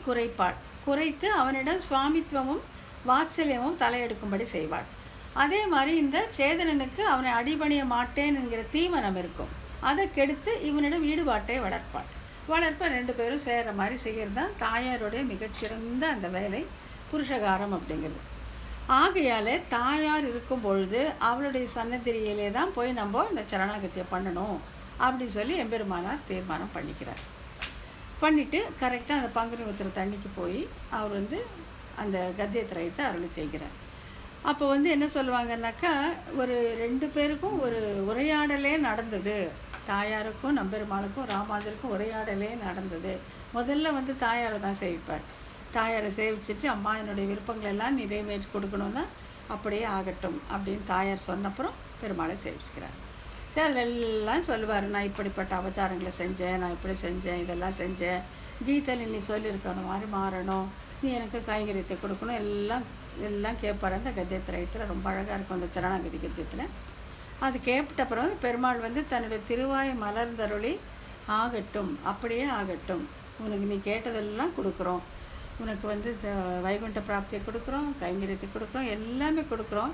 குறைத்து அவனிடம் சுவாமித்துவமும் வாத்சல்யமும் தலையெடுக்கும்படி செய்வாள். அதே மாதிரி இந்த சேதனனுக்கு அவனை அடிபணிய மாட்டேன் என்கிற தீமனம் இருக்கும், அதை கெடுத்து இவனிடம் ஈடுபாட்டை வளர்ப்ப 2 பேரும் சேர்ற மாதிரி செய்கிறது தான் தாயாருடைய மிகச்சிறந்த அந்த வேலை, புருஷகாரம் அப்படிங்கிறது. ஆகையாலே தாயார் இருக்கும் பொழுது அவளுடைய சன்னதியிலே தான் போய் நம்ம இந்த சரணாகதியை பண்ணணும் அப்படின்னு சொல்லி எம்பெருமானார் தீர்மானம் பண்ணிட்டு கரெக்டாக அந்த பங்குனி உத்திர தண்ணிக்கு போய் அவர் வந்து அந்த கத்தியத்திரயத்தை அருளி செய்கிறார். அப்போ வந்து என்ன சொல்லுவாங்கன்னாக்கா, ஒரு 2 பேருக்கும் ஒரு உரையாடலே நடந்தது. தாயாருக்கும் நம்பெருமாளுக்கும் ராமானுஜருக்கும் உரையாடலே நடந்தது. முதல்ல வந்து தாயாரை தான் சேவிப்பார். தாயாரை சேவிச்சுட்டு, அம்மா என்னுடைய விருப்பங்கள் எல்லாம் நிறைவேற்றி கொடுக்கணும்னா அப்படியே ஆகட்டும் அப்படின்னு தாயார் சொன்னப்புறம் பெருமாளை சேவிச்சுக்கிறார். சரி, அதில் எல்லாம் சொல்லுவார், நான் இப்படிப்பட்ட அவதாரங்களை செஞ்சேன், நான் இப்படி செஞ்சேன், இதெல்லாம் செஞ்சேன், கீதையில் நீ சொல்லியிருக்கணும் மாதிரி மாறணும், நீ எனக்கு கைங்கரியத்தை கொடுக்கணும், எல்லாம் கேட்பார். அந்த கத்தியத்திரயத்தில் ரொம்ப அழகாக இருக்கும் அந்த சரணாகதி கத்தியத்தில். அது கேட்ட பிறகு பெருமாள் வந்து தன்னுடைய திருவாய் மலர்ந்தருளி, ஆகட்டும், அப்படியே ஆகட்டும், உனக்கு நீ கேட்டதெல்லாம் கொடுக்குறோம், உனக்கு வந்து வைகுண்ட பிராப்தியை கொடுக்குறோம், கைங்கரியத்தை கொடுக்குறோம், எல்லாமே கொடுக்குறோம்,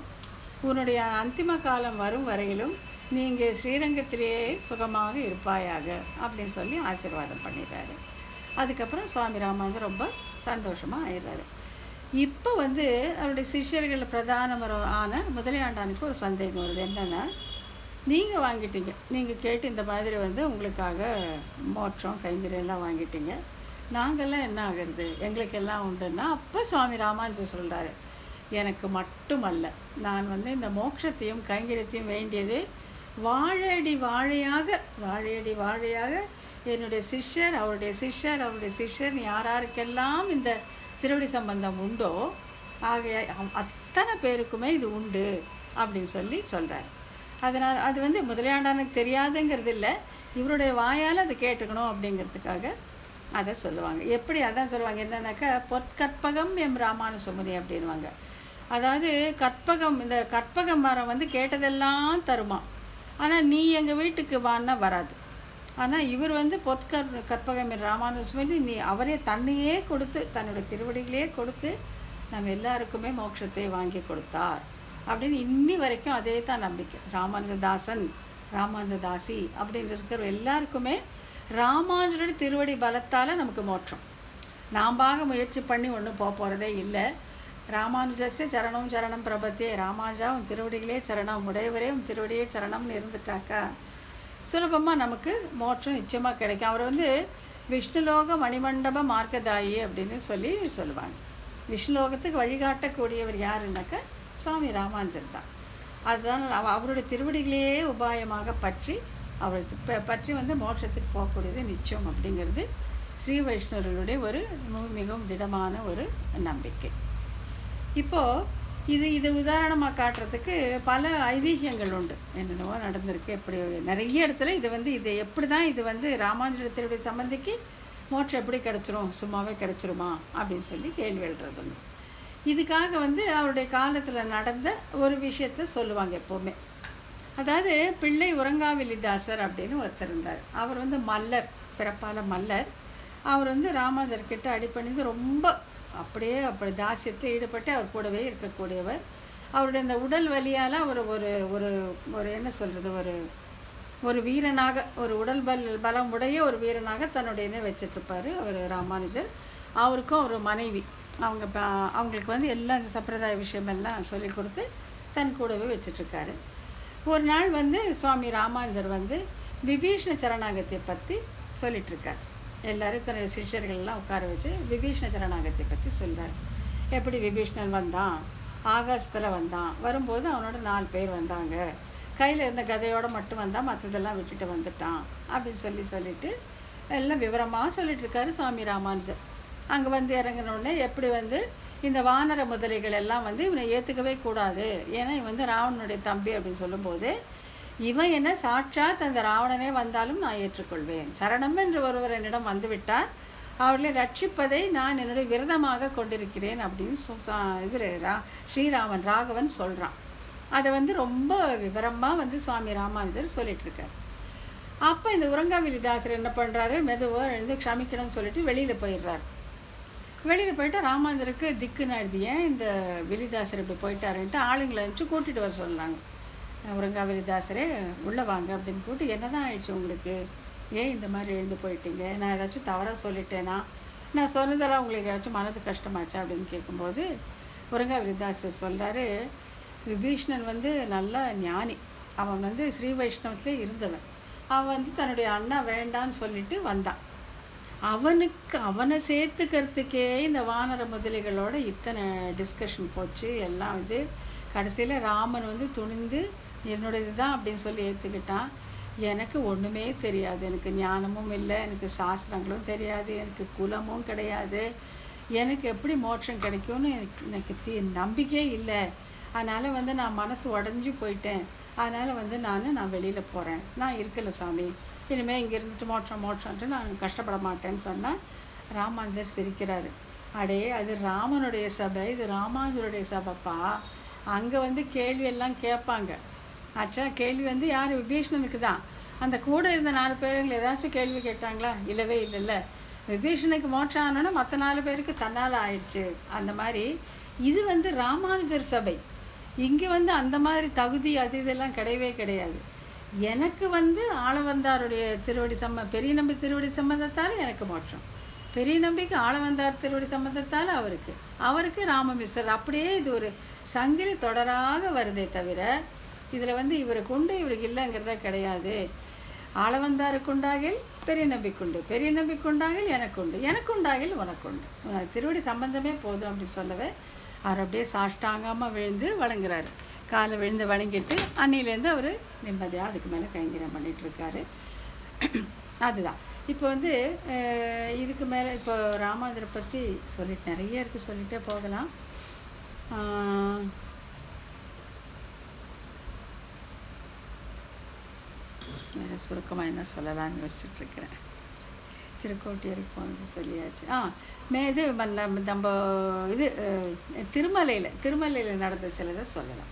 உன்னுடைய அந்திம காலம் வரும் வரையிலும் நீங்கள் ஸ்ரீரங்கத்திலேயே சுகமாக இருப்பாயாக அப்படின்னு சொல்லி ஆசீர்வாதம் பண்ணிடுறாரு. அதுக்கப்புறம் சுவாமி ராமானுஜர் ரொம்ப சந்தோஷமாக ஆயிடுறாரு. இப்போ வந்து அவருடைய சிஷ்யர்கள் பிரதானமான முதலியாண்டானுக்கு ஒரு சந்தேகம் வருது. என்னன்னா, நீங்கள் வாங்கிட்டீங்க, நீங்கள் கேட்டு இந்த மாதிரி வந்து உங்களுக்காக மோட்சம் கைங்கரியம் எல்லாம் வாங்கிட்டீங்க, நாங்கள்லாம் என்ன ஆகிறது, எங்களுக்கெல்லாம் உண்டுன்னா. அப்போ சுவாமி ராமானுஜர் சொல்கிறாரு, எனக்கு மட்டுமல்ல, நான் வந்து இந்த மோட்சத்தையும் கைங்கரியத்தையும் வேண்டியது வாழையடி வாழையாக என்னுடைய சிஷ்யர், அவருடைய சிஷ்யர் யாராருக்கெல்லாம் இந்த திருவடி சம்பந்தம் உண்டோ ஆகிய அத்தனை பேருக்குமே இது உண்டு அப்படின்னு சொல்றாரு. அதனால் அது வந்து முதலியாண்டானுக்கு தெரியாதுங்கிறது இல்லை, இவருடைய வாயால் அதை கேட்டுக்கணும் அப்படிங்கிறதுக்காக அதை சொல்லுவாங்க. எப்படி அதான் சொல்லுவாங்க, என்னன்னாக்கா, பொற்கற்பகம் எம் ராமானுஜமுனி அப்படின்வாங்க. அதாவது கற்பகம், இந்த கற்பக மரம் வந்து கேட்டதெல்லாம் தருமா, ஆனால் நீ எங்கள் வீட்டுக்கு வான்னா வராது. ஆனால் இவர் வந்து கற்பகம் ராமானுஜமுனி, நீ அவரே தன்னையே கொடுத்து, தன்னுடைய திருவடிகளே கொடுத்து நம்ம எல்லாருக்குமே மோட்சத்தை வாங்கி கொடுத்தார் அப்படின்னு இன்னி வரைக்கும் அதே தான் நம்பிக்கை. ராமானுஜதாசி அப்படின்னு இருக்கிற எல்லாருக்குமே ராமானுஜருடைய திருவடி பலத்தால் நமக்கு மோட்சம். நாம்பாக முயற்சி பண்ணி ஒன்றும் போகிறதே இல்லை. ராமானுஜஸ்ய சரணம் பிரபத்தியே, ராமானுஜா உன் திருவடிகளே சரணம், உடையவரே உன் திருவடியே சரணம்னு இருந்துட்டாக்கா சுலபமாக நமக்கு மோட்சம் நிச்சயமாக கிடைக்கும். அவர் வந்து விஷ்ணுலோக மணிமண்டப மார்க்கதாயி அப்படின்னு சொல்லுவாங்க. விஷ்ணுலோகத்துக்கு வழிகாட்டக்கூடியவர் யாருன்னாக்கா சுவாமி ராமானுஜர் தான். அதுதான் அவருடைய திருவடிகளையே உபாயமாக பற்றி வந்து மோட்சத்துக்கு போகக்கூடியது நிச்சயம் அப்படிங்கிறது ஸ்ரீ வைஷ்ணவர்களுடைய ஒரு மிகவும் திடமான ஒரு நம்பிக்கை. இப்போ இது உதாரணமாக காட்டுறதுக்கு பல ஐதீகங்கள் உண்டு, என்னென்னவோ நடந்திருக்கு. எப்படி நிறைய இடத்துல இது எப்படி தான் இது வந்து ராமானுஜர் திருவடி சம்பந்திக்கு மோட்சம் எப்படி கிடைச்சிரும், சும்மாவே கிடைச்சிருமா அப்படின்னு சொல்லி கேள்வி எழுதுறது உண்டு. இதுக்காக வந்து அவருடைய காலத்தில் நடந்த ஒரு விஷயத்த சொல்லுவாங்க எப்போவுமே. அதாவது பிள்ளை உறங்காவிலிதாசர் அப்படின்னு ஒருத்தர் இருந்தார். அவர் வந்து மல்லர், பிறப்பால மல்லர். அவர் வந்து ராமானுஜர்கிட்ட அடிப்பணிந்து ரொம்ப அப்படி தாசியத்தை ஈடுபட்டு அவர் கூடவே இருக்கக்கூடியவர். அவருடைய இந்த உடல் வலியால் அவர் ஒரு என்ன சொல்றது, ஒரு வீரனாக, ஒரு உடல் பலம் உடைய ஒரு வீரனாக தன்னுடைய வச்சுட்டு இருப்பாரு அவர் ராமானுஜர். அவருக்கும் ஒரு மனைவி, அவங்களுக்கு வந்து எல்லா சம்பிரதாய விஷயமெல்லாம் சொல்லி கொடுத்து தன் கூடவே வச்சுட்டு இருக்காரு. ஒரு நாள் வந்து சுவாமி ராமானுஜர் வந்து விபீஷ்ண சரணாகதியை பற்றி சொல்லிட்டு இருக்கார். எல்லாரும் தன்னுடைய சிஷ்யர்கள் எல்லாம் உட்கார வச்சு விபீஷ்ண சரணாகதியை பற்றி சொல்றாரு. எப்படி விபீஷ்ணன் வந்தான், ஆகாசத்தில் வந்தான், வரும்போது அவனோட 4 பேர் வந்தாங்க, கையில் இருந்த கதையோட மட்டும் வந்தான், மற்றதெல்லாம் விட்டுட்டு வந்துட்டான் அப்படின்னு சொல்லிட்டு எல்லாம் விவரமாக சொல்லிட்டு இருக்காரு சுவாமி ராமானுஜர். அங்கே வந்து இறங்கினோடனே எப்படி வந்து இந்த வானர முதலைகள் எல்லாம் வந்து இவனை ஏற்றுக்கவே கூடாது, ஏன்னா இவன் வந்து ராவணனுடைய தம்பி அப்படின்னு சொல்லும்போது, இவன் என்ன சாட்சாத் அந்த ராவணனே வந்தாலும் நான் ஏற்றுக்கொள்வேன், சரணம் என்று ஒருவர் என்னிடம் வந்துவிட்டார், அவர்களை ரட்சிப்பதை நான் என்னுடைய விரதமாக கொண்டிருக்கிறேன் அப்படின்னு ஸ்ரீராமன் ராகவன் சொல்றான். அதை வந்து ரொம்ப விவரமாக வந்து சுவாமி ராமானுஜர் சொல்லிட்டு இருக்காரு. அப்போ இந்த உறங்காவிலிதாசர் என்ன பண்ணுறாரு, மெதுவாக எழுந்து க்ஷமிக்கணும்னு சொல்லிட்டு வெளியில் போயிடுறாரு. வெளியில் போயிட்டு ராமானுஜருக்கு திக்குன்னு ஆயிடுது, ஏன் இந்த விலிதாசர் இப்படி போயிட்டாருன்ட்டு ஆளுங்களை வச்சு கூட்டிகிட்டு வர சொன்னாங்க. உறங்காவிலிதாசரே உள்ளே வாங்க அப்படின்னு கூப்பிட்டு, என்னதான் ஆயிடுச்சு உங்களுக்கு, ஏன் இந்த மாதிரி எழுந்து போயிட்டீங்க, நான் ஏதாச்சும் தவறாக சொல்லிட்டேனா, நான் சொன்னதெல்லாம் உங்களுக்கு ஏதாச்சும் மனது கஷ்டமாச்சா அப்படின்னு கேட்கும்போது உறங்காவிலிதாசர் சொல்கிறாரு, விபீஷ்ணன் வந்து நல்ல ஞானி, அவன் வந்து ஸ்ரீ வைஷ்ணவத்திலே இருந்தவன், அவன் வந்து தன்னுடைய அண்ணா வேண்டான்னு சொல்லிட்டு வந்தான். அவனை சேர்த்துக்கிறதுக்கே இந்த வானர முதலிகளோட இத்தனை டிஸ்கஷன் போச்சு. எல்லாம் வந்து கடைசியில் ராமன் வந்து துணிந்து என்னுடையது தான் அப்படின்னு சொல்லி ஏற்றுக்கிட்டான். எனக்கு ஒன்றுமே தெரியாது, எனக்கு ஞானமும் இல்லை, எனக்கு சாஸ்திரங்களும் தெரியாது, எனக்கு குலமும் கிடையாது, எனக்கு எப்படி மோட்சம் கிடைக்கும்னு எனக்கு நம்பிக்கையே இல்லை. அதனால் வந்து நான் மனசு உடஞ்சி போயிட்டேன். அதனால் வந்து நான் வெளியில் போகிறேன், நான் இருக்கல சாமி, இனிமேல் இங்கே இருந்துட்டு மோட்சம்ட்டு நான் கஷ்டப்பட மாட்டேன்னு சொன்னால் ராமானுஜர் சிரிக்கிறாரு. அடே, அது ராமனுடைய சபை, இது ராமானுஜருடைய சபைப்பா, அங்கே வந்து கேள்வி எல்லாம் கேட்பாங்க. ஆச்சா, கேள்வி வந்து யார், விபீஷ்ணனுக்கு தான். அந்த கூட இருந்த 4 பேருங்களை ஏதாச்சும் கேள்வி கேட்டாங்களா, இல்லவே இல்லைல்ல. விபீஷனுக்கு மோட்சம் ஆனோன்னா மற்ற 4 பேருக்கு தன்னால் ஆயிடுச்சு. அந்த மாதிரி இது வந்து ராமானுஜர் சபை. இங்கே வந்து அந்த மாதிரி தகுதி அது இதெல்லாம் கிடையவே கிடையாது. எனக்கு வந்து ஆளவந்தாருடைய திருவடி பெரிய நம்பி திருவடி சம்பந்தத்தால் எனக்கு மோட்சம், பெரிய நம்பிக்கை ஆளவந்தார் திருவடி சம்பந்தத்தால் அவருக்கு ராமமிஸ்ரர். அப்படியே இது ஒரு சங்கிலி தொடராக வருதே தவிர இதில் வந்து இவருக்கு உண்டு இவருக்கு இல்லைங்கிறதா கிடையாது. ஆளவந்தாருக்கு உண்டாகில் பெரிய நம்பிக்குண்டு, பெரிய நம்பிக்குண்டாகில் எனக்கு உண்டாகில் உனக்கு உண்டு, திருவடி சம்பந்தமே போதும் அப்படின்னு சொல்லவே அவர் அப்படியே சாஷ்டாங்கமாக விழுந்து வணங்குறாரு. காலை விழுந்து வணங்கிட்டு அன்னிலேருந்து அவர் நிம்மதியாக அதுக்கு மேலே கைங்கரியம் பண்ணிட்டு இருக்காரு. அதுதான் இப்போ வந்து இதுக்கு மேலே இப்போ ராமானுஜரை பற்றி சொல்லிட்டு நிறைய இருக்குது, சொல்லிகிட்டே போகலாம். வேறு சுருக்கமாக என்ன சொல்லலாம்னு யோசிச்சுட்டு இருக்கிறேன். திருக்கோட்டியூருக்கு போனது சொல்லியாச்சு. இது நம்ம இது திருமலையில் நடந்த சிலதை சொல்லலாம்.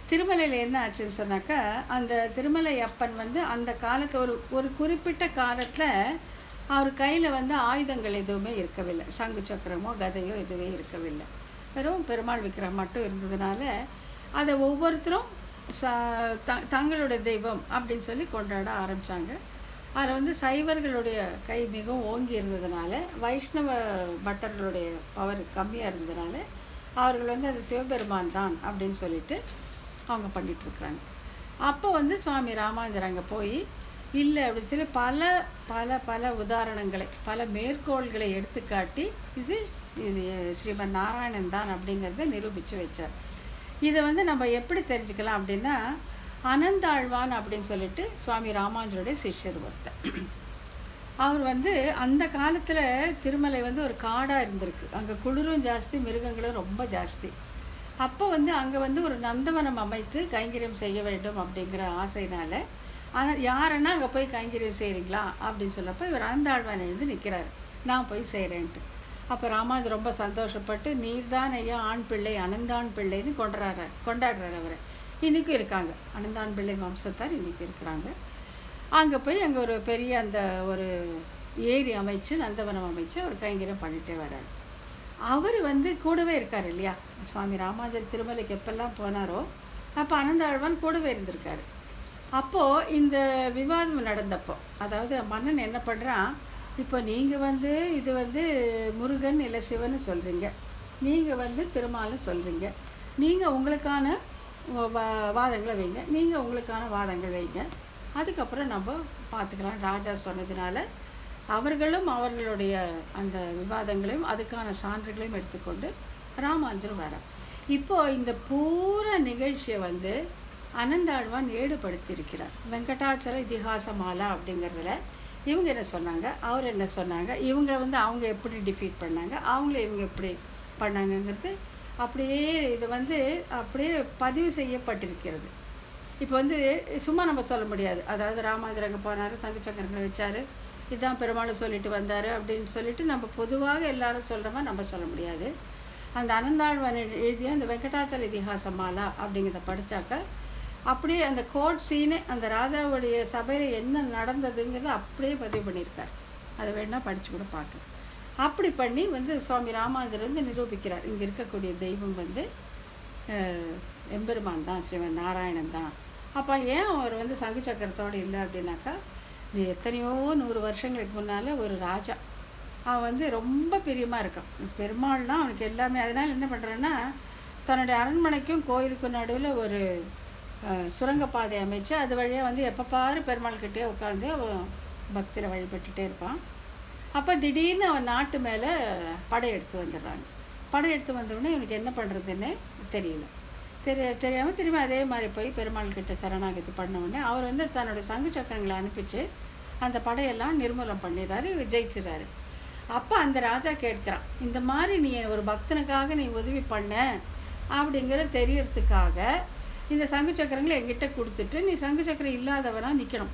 திருமலையில் என்ன ஆச்சுன்னு சொன்னாக்கா, அந்த திருமலை அப்பன் வந்து அந்த காலத்தில் ஒரு குறிப்பிட்ட காலத்தில் அவர் கையில் வந்து ஆயுதங்கள் எதுவுமே இருக்கவில்லை, சங்கு சக்கரமோ கதையோ எதுவே இருக்கவில்லை, வெறும் பெருமாள் விக்கிரகம் மட்டும் இருந்ததுனால அதை ஒவ்வொருத்தரும் தங்களுடைய தெய்வம் அப்படின்னு சொல்லி கொண்டாட ஆரம்பித்தாங்க. அதில் வந்து சைவர்களுடைய கை மிகவும் ஓங்கி இருந்ததுனால, வைஷ்ணவ பட்டர்களுடைய பவர் கம்மியாக இருந்ததுனால அவர்கள் வந்து அது சிவபெருமான் தான் அப்படின்னு சொல்லிட்டு அவங்க பண்ணிகிட்ருக்குறாங்க. அப்போ வந்து சுவாமி ராமானுஜர் அங்கே போய் இல்லை அப்படின்னு சொல்லி பல பல பல உதாரணங்களை பல மேற்கோள்களை எடுத்துக்காட்டி இது ஸ்ரீமன் நாராயணன் தான் அப்படிங்கிறத நிரூபித்து வச்சார். இதை வந்து நம்ம எப்படி தெரிஞ்சுக்கலாம் அப்படின்னா, அனந்தாழ்வான் அப்படின்னு சொல்லிட்டு சுவாமி ராமானுஜருடைய சிஷ்யர் ஒருத்தர். அவர் வந்து அந்த காலத்தில் திருமலை வந்து ஒரு காடாக இருந்திருக்கு, அங்கே குளிரும் ஜாஸ்தி, மிருகங்களும் ரொம்ப ஜாஸ்தி. அப்போ வந்து அங்கே வந்து ஒரு நந்தவனம் அமைத்து கைங்கரியம் செய்ய வேண்டும் அப்படிங்கிற ஆசையினால, ஆனால் யாருன்னா அங்கே போய் கைங்கரியம் செய்கிறீங்களா அப்படின்னு சொல்லப்போ இவர் அனந்தாழ்வான் எழுந்து நிற்கிறாரு, நான் போய் செய்கிறேன்ட்டு. அப்போ ராமானுஜர் ரொம்ப சந்தோஷப்பட்டு, நீர்தான் ஐயா ஆண் பிள்ளை அனந்தான் பிள்ளைன்னு கொண்டாடுறாரு அவரை. இன்றைக்கும் இருக்காங்க, அனந்தான் பிள்ளை வம்சத்தார் இன்றைக்கி இருக்கிறாங்க. அங்கே போய் அங்கே ஒரு பெரிய அந்த ஒரு ஏரி அமைச்சு நந்தவனம் அமைச்சு அவர் கைங்கரியம் பண்ணிகிட்டே வர்றாரு. அவர் வந்து கூடவே இருக்கார் இல்லையா, சுவாமி ராமானுஜர் திருமலைக்கு எப்பெல்லாம் போனாரோ அப்போ அனந்தாழ்வான் கூடவே இருந்திருக்காரு. அப்போது இந்த விவாதம் நடந்தப்போ, அதாவது மன்னன் என்ன பண்ணுறான், இப்போ நீங்கள் வந்து இது வந்து முருகன் இல்லை சிவன்னு சொல்கிறீங்க, நீங்கள் வந்து திருமால்னு சொல்கிறீங்க, நீங்கள் உங்களுக்கான வாதங்களை வைங்க, நீங்கள் உங்களுக்கான வாதங்கள் வைங்க, அதுக்கப்புறம் நம்ம பார்த்துக்கலாம். ராஜா சொன்னதுனால அவர்களும் அவர்களுடைய அந்த விவாதங்களையும் அதுக்கான சான்றுகளையும் எடுத்துக்கொண்டு ராமானுஜர் வரார். இப்போது இந்த பூரா நிகழ்ச்சியை வந்து அனந்தாழ்வான் ஈடுபடுத்தியிருக்கிறார். வெங்கடாச்சல இதிகாச மாலா அப்படிங்கிறதுல இவங்க என்ன சொன்னாங்க, அவர் என்ன சொன்னாங்க, இவங்க வந்து அவங்க எப்படி டிஃபீட் பண்ணாங்க, அவங்கள இவங்க எப்படி பண்ணாங்கங்கிறது அப்படியே இது வந்து அப்படியே பதிவு செய்யப்பட்டிருக்கிறது. இப்போ வந்து சும்மா நம்ம சொல்ல முடியாது, அதாவது ராமானுஜர் அங்கே போனார், சங்கு சக்கரங்களை வச்சார், இதுதான் பெருமாள் சொல்லிட்டு வந்தார் அப்படின்னு சொல்லிட்டு நம்ம பொதுவாக எல்லாரும் சொல்கிற மாதிரி நம்ம சொல்ல முடியாது. அந்த அனந்தாழ்வான் எழுதிய அந்த வெங்கடாச்சல இதிகாச மாலா அப்படிங்கிறத படித்தாக்க அப்படியே அந்த கோர்ட் சீனு, அந்த ராஜாவுடைய சபையில் என்ன நடந்ததுங்கிறத அப்படியே பதிவு பண்ணியிருக்கார். அதை வேணால் படித்து கூட பார்க்கலாம். அப்படி பண்ணி வந்து சுவாமி ராமானுஜர் வந்து நிரூபிக்கிறார், இங்கே இருக்கக்கூடிய தெய்வம் வந்து எம்பெருமான் தான், ஸ்ரீமன் நாராயணன் தான். அப்போ ஏன் அவர் வந்து சங்கு சக்கரத்தோடு இல்லை அப்படின்னாக்கா, எத்தனையோ 100 வருஷங்களுக்கு முன்னால் ஒரு ராஜா அவன் வந்து ரொம்ப பிரியமாக இருக்கான். பெருமாள்னா அவனுக்கு எல்லாமே. அதனால் என்ன பண்ணுறான்னா, தன்னுடைய அரண்மனைக்கும் கோயிலுக்கும் நடுவில் ஒரு சுரங்கப்பாதை அமைச்சு அது வழியாக வந்து எப்போ பாரு பெருமாள்கிட்டே உட்காந்து அவன் பக்தியில் வழிபட்டுட்டே இருப்பான். அப்போ திடீர்னு அவன் நாட்டு மேலே படையெடுத்து வந்துடுறாங்க. படையெடுத்து வந்தவுடனே இவனுக்கு என்ன பண்ணுறதுன்னு தெரியாமல் திரும்பி அதே மாதிரி போய் பெருமாள்கிட்ட சரணாகதி பண்ண உடனே அவர் வந்து தன்னுடைய சங்கு சக்கரங்களை அனுப்பிச்சு அந்த படையெல்லாம் நிர்மூலம் பண்ணிடுறாரு, ஜெயிச்சிடுறாரு. அப்போ அந்த ராஜா கேட்குறான், இந்த மாதிரி நீ ஒரு பக்தனுக்காக நீ உதவி பண்ண அப்படிங்கிற தெரியறதுக்காக இந்த சங்கு சக்கரங்களை என்கிட்ட கொடுத்துட்டு நீ சங்கு சக்கரம் இல்லாதவனா நிற்கணும்.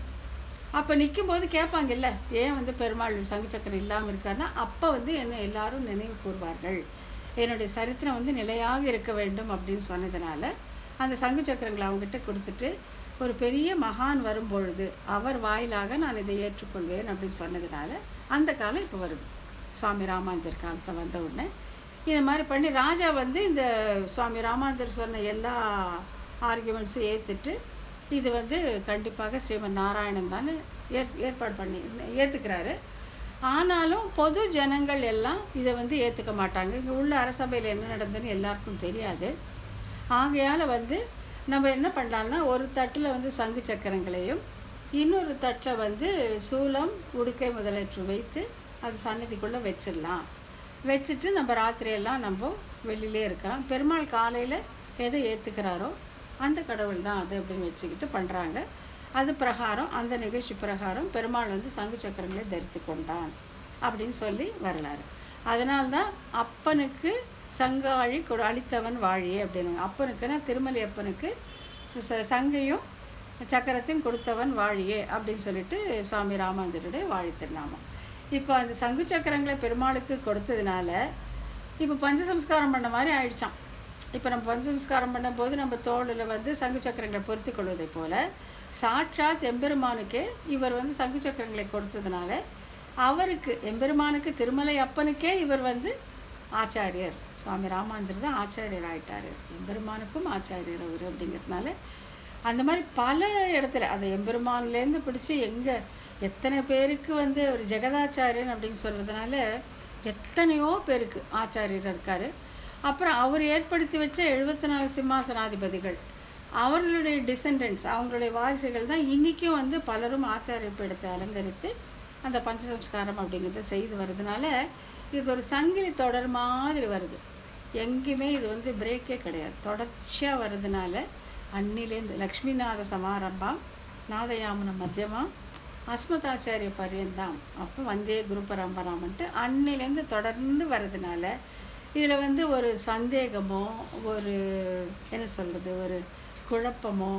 அப்போ நிற்கும்போது கேட்பாங்கல்ல, ஏன் வந்து பெருமாள் சங்கு சக்கரம் இல்லாமல் இருக்காருன்னா, அப்போ வந்து என்ன எல்லாரும் நினைவு கூறுவார்கள், என்னுடைய சரித்திரம் வந்து நிலையாக இருக்க வேண்டும் அப்படின்னு சொன்னதுனால அந்த சங்கு சக்கரங்களை அவங்ககிட்ட கொடுத்துட்டு ஒரு பெரிய மகான் வரும்பொழுது அவர் வாயிலாக நான் இதை ஏற்றுக்கொள்வேன் அப்படின்னு சொன்னதுனால அந்த காலம் இப்போ வருது. சுவாமி ராமானுஜர் காலத்தில் வந்த உடனே இந்த மாதிரி பண்ணி ராஜா வந்து இந்த சுவாமி ராமானுஜர் சொன்ன எல்லா ஆர்கியூமெண்ட்ஸும் ஏற்றுட்டு இது வந்து கண்டிப்பாக ஸ்ரீமன் நாராயணன் தான் ஏற்பாடு பண்ணி ஏற்றுக்கிறாரு. ஆனாலும் பொது ஜனங்கள் எல்லாம் இதை வந்து ஏற்றுக்க மாட்டாங்க. இங்கே உள்ள அரசபையில் என்ன நடந்ததுன்னு எல்லாருக்கும் தெரியாது. ஆகையால் வந்து நம்ம என்ன பண்ணலாம்னா, ஒரு தட்டில் வந்து சங்கு சக்கரங்களையும் இன்னொரு தட்டில் வந்து சூலம் உடுக்கை முதலற்று வைத்து அது சன்னதிக்குள்ளே வச்சிடலாம். வச்சுட்டு நம்ம ராத்திரியெல்லாம் நம்ம வெளியிலே இருக்கலாம். பெருமாள் காலையில் எதை ஏற்றுக்கிறாரோ அந்த கடவுள் தான் அது அப்படின்னு வச்சுக்கிட்டு பண்ணுறாங்க. அது பிரகாரம் அந்த நிகழ்ச்சி பிரகாரம் பெருமாள் வந்து சங்கு சக்கரங்களை தரித்து கொண்டான் அப்படின்னு சொல்லி வரலாறு. அதனால்தான் அப்பனுக்கு சங்காழி அளித்தவன் வாழியே அப்படின்னு. அப்பனுக்குன்னா திருமலை அப்பனுக்கு சங்கையும் சக்கரத்தையும் கொடுத்தவன் வாழியே அப்படின்னு சொல்லிட்டு சுவாமி ராமானுஜருடைய வாழி திருநாமம். இப்போ அந்த சங்கு சக்கரங்களை பெருமாளுக்கு கொடுத்ததுனால இப்போ பஞ்சசம்ஸ்காரம் பண்ண மாதிரி ஆயிடுச்சான். இப்போ நம்ம பஞ்சசம்ஸ்காரம் பண்ணும்போது நம்ம தோளில் வந்து சங்கு சக்கரங்களை பொருத்தி கொள்வதை போல சாட்சாத் எம்பெருமானுக்கே இவர் வந்து சங்கு சக்கரங்களை கொடுத்ததுனால அவருக்கு எம்பெருமானுக்கு திருமலை அப்பனுக்கே இவர் வந்து ஆச்சாரியர். சுவாமி ராமானுஜர் தான் ஆச்சாரியர் ஆயிட்டாரு, எம்பெருமானுக்கும் ஆச்சாரியர் அவர் அப்படிங்கிறதுனால அந்த மாதிரி பல இடத்துல அந்த எம்பெருமான்லேருந்து பிடிச்சி எத்தனை பேருக்கு வந்து ஒரு ஜெகதாச்சாரியன் அப்படின்னு சொல்றதுனால எத்தனையோ பேருக்கு ஆச்சாரியர் இருக்காரு. அப்புறம் அவர் ஏற்படுத்தி வச்ச 74 சிம்மாசனாதிபதிகள் அவர்களுடைய டிசெண்டன்ட்ஸ் அவங்களுடைய வாரிசுகள் தான் இன்றைக்கும் வந்து பலரும் ஆச்சாரிய பீடத்தை அலங்கரித்து அந்த பஞ்சசம்ஸ்காரம் அப்படிங்கிறத செய்து வருதுனால இது ஒரு சங்கிலி தொடர் மாதிரி வருது. எங்கேயுமே இது வந்து பிரேக்கே கிடையாது, தொடர்ச்சியாக வருதுனால அன்னிலேருந்து லக்ஷ்மிநாத சமாரம்பம் நாதயாமன மத்தியமா அஸ்மதாச்சாரிய பரியந்தாம் அப்போ வந்தே குரு பரம்பராமன்ட்டு அன்னிலேருந்து தொடர்ந்து வர்றதுனால இதில் வந்து ஒரு சந்தேகமோ ஒரு என்ன சொல்கிறது ஒரு குழப்பமோ